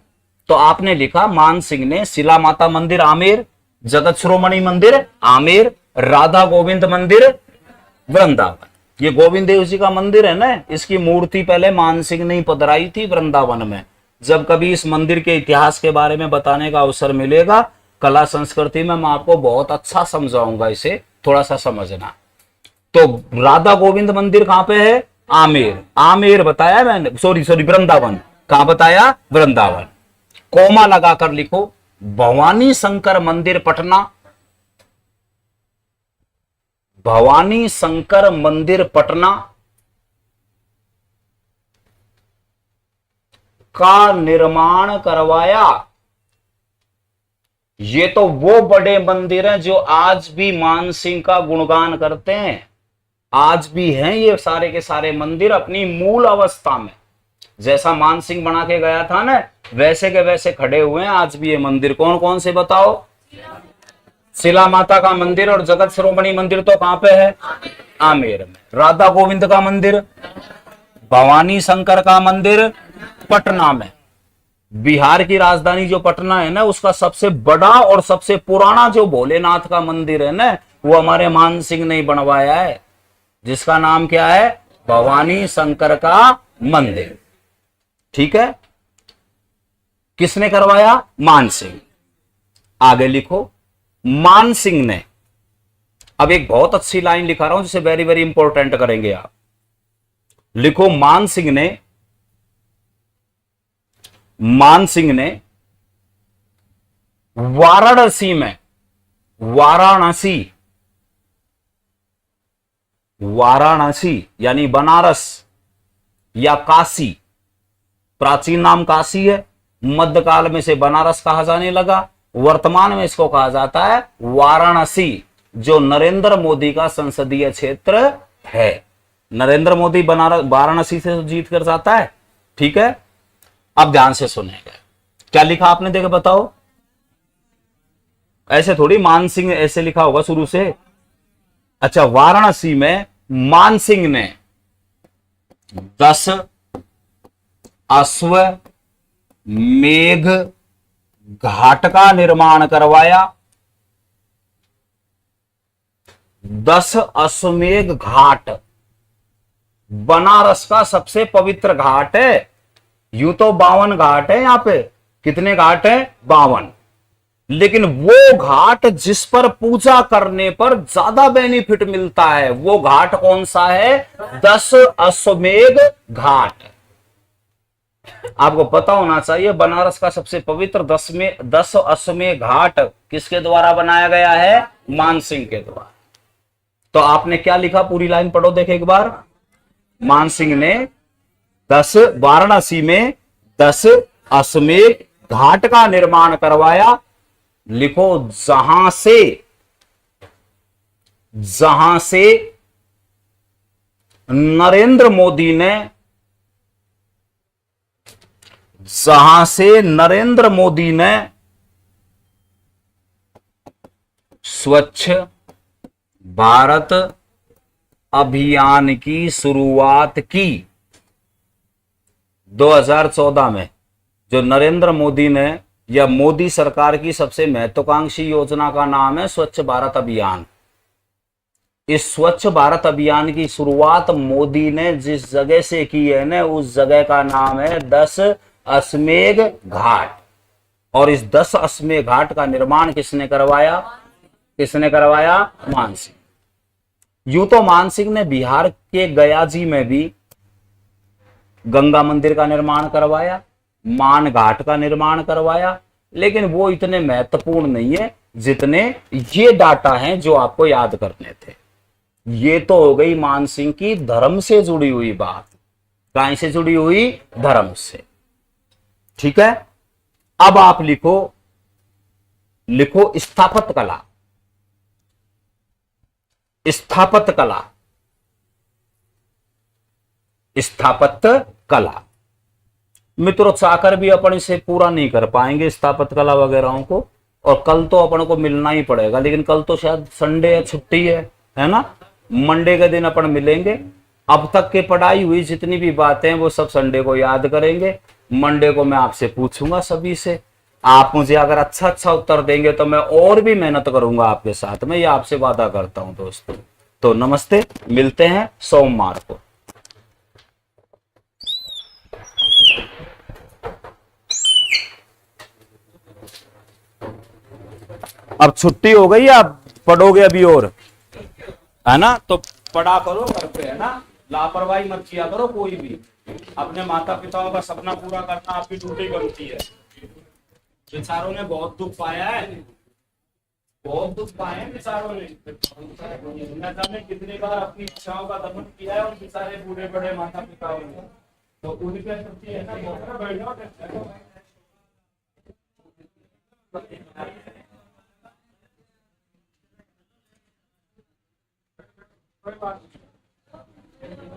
B: तो आपने लिखा मानसिंह ने शिला माता मंदिर आमेर, जगत शिरोमणि मंदिर आमेर, राधा गोविंद मंदिर वृंदावन। ये गोविंद देव जी का मंदिर है ना, इसकी मूर्ति पहले मानसिंह ने पधराई थी वृंदावन में। जब कभी इस मंदिर के इतिहास के बारे में बताने का अवसर मिलेगा कला संस्कृति में, मैं आपको बहुत अच्छा समझाऊंगा, इसे थोड़ा सा समझना। तो राधा गोविंद मंदिर कहां पे है? आमेर। आमेर बताया मैंने, सॉरी वृंदावन। कहां बताया? वृंदावन। कोमा लगाकर लिखो भवानी शंकर मंदिर पटना, भवानी शंकर मंदिर पटना का निर्माण करवाया। ये तो वो बड़े मंदिर हैं जो आज भी मानसिंह का गुणगान करते हैं, आज भी हैं ये सारे के सारे मंदिर अपनी मूल अवस्था में। जैसा मानसिंह बना के गया था ना, वैसे के वैसे खड़े हुए हैं आज भी ये मंदिर। कौन कौन से बताओ? शिला माता का मंदिर और जगत शिरोमणि मंदिर तो कहां पे है? आमेर में। राधा गोविंद का मंदिर, भवानी शंकर का मंदिर पटना में। बिहार की राजधानी जो पटना है ना, उसका सबसे बड़ा और सबसे पुराना जो भोलेनाथ का मंदिर है ना, वो हमारे मानसिंह ने बनवाया है, जिसका नाम क्या है? भवानी शंकर का मंदिर। ठीक है? किसने करवाया? मानसिंह। आगे लिखो मानसिंह ने, अब एक बहुत अच्छी लाइन लिखा रहा हूं जिसे वेरी वेरी इंपॉर्टेंट करेंगे आप। लिखो मानसिंह ने वाराणसी में, वाराणसी यानी बनारस या काशी, प्राचीन नाम काशी है, मध्यकाल में से बनारस कहा जाने लगा, वर्तमान में इसको कहा जाता है वाराणसी, जो नरेंद्र मोदी का संसदीय क्षेत्र है। नरेंद्र मोदी वाराणसी से जीत कर जाता है। ठीक है? अब ध्यान से सुनेगा क्या लिखा आपने, देखो बताओ। ऐसे थोड़ी मान सिंह ऐसे लिखा होगा शुरू से। अच्छा, वाराणसी में मान सिंह ने 10 अश्व मेघ घाट का निर्माण करवाया। 10 अश्वमेघ घाट बनारस का सबसे पवित्र घाट है। यूं तो 52 घाट है यहां पे, कितने घाट है? 52। लेकिन वो घाट जिस पर पूजा करने पर ज्यादा बेनिफिट मिलता है, वो घाट कौन सा है? 10 अश्वमेघ घाट। आपको पता होना चाहिए बनारस का सबसे पवित्र 10 अश्वमेघ घाट किसके द्वारा बनाया गया है? मानसिंह के द्वारा। तो आपने क्या लिखा, पूरी लाइन पढ़ो देखे एक बार। मानसिंह ने 10 वाराणसी में 10 अश्वमेघ घाट का निर्माण करवाया। लिखो, जहां से नरेंद्र मोदी ने स्वच्छ भारत अभियान की शुरुआत की। 2014 में जो नरेंद्र मोदी ने, या मोदी सरकार की सबसे महत्वाकांक्षी योजना का नाम है स्वच्छ भारत अभियान। इस स्वच्छ भारत अभियान की शुरुआत मोदी ने जिस जगह से की है ना, उस जगह का नाम है 10 अश्वमेघ घाट। और इस 10 अश्वमेघ घाट का निर्माण किसने करवाया? मानसिंह। यूं तो मानसिंह ने बिहार के गया जी में भी गंगा मंदिर का निर्माण करवाया, मान घाट का निर्माण करवाया, लेकिन वो इतने महत्वपूर्ण नहीं है जितने ये डाटा हैं जो आपको याद करने थे। ये तो हो गई मानसिंह की धर्म से जुड़ी हुई बात। कहां से जुड़ी हुई? धर्म से। ठीक है, अब आप लिखो स्थापत्य कला। स्थापत्य कला मित्रों, चाहकर भी अपन इसे पूरा नहीं कर पाएंगे स्थापत्य कला वगैरह को, और कल तो अपन को मिलना ही पड़ेगा। लेकिन कल तो शायद संडे है, छुट्टी है ना? मंडे के दिन अपन मिलेंगे। अब तक के पढ़ाई हुई जितनी भी बातें हैं वो सब संडे को याद करेंगे। मंडे को मैं आपसे पूछूंगा सभी से, आप मुझे अगर अच्छा उत्तर देंगे तो मैं और भी मेहनत करूंगा आपके साथ में, ये आपसे वादा करता हूं दोस्तों। तो नमस्ते, मिलते हैं सोमवार को। अब छुट्टी हो गई, आप पढ़ोगे अभी और, है ना? तो पढ़ा करो घर पे, है ना? लापरवाही मत किया करो कोई भी। अपने माता पिताओं का सपना पूरा करना आपकी ड्यूटी बनती है। बेचारों ने बहुत दुख पाया है, बेचारों ने। न जाने कितनी बार अपनी इच्छाओं का दमन किया है उन बेचारे बूढ़े बड़े माता पिताओं ने। तो उनके प्रति है ना, कोई बात नहीं।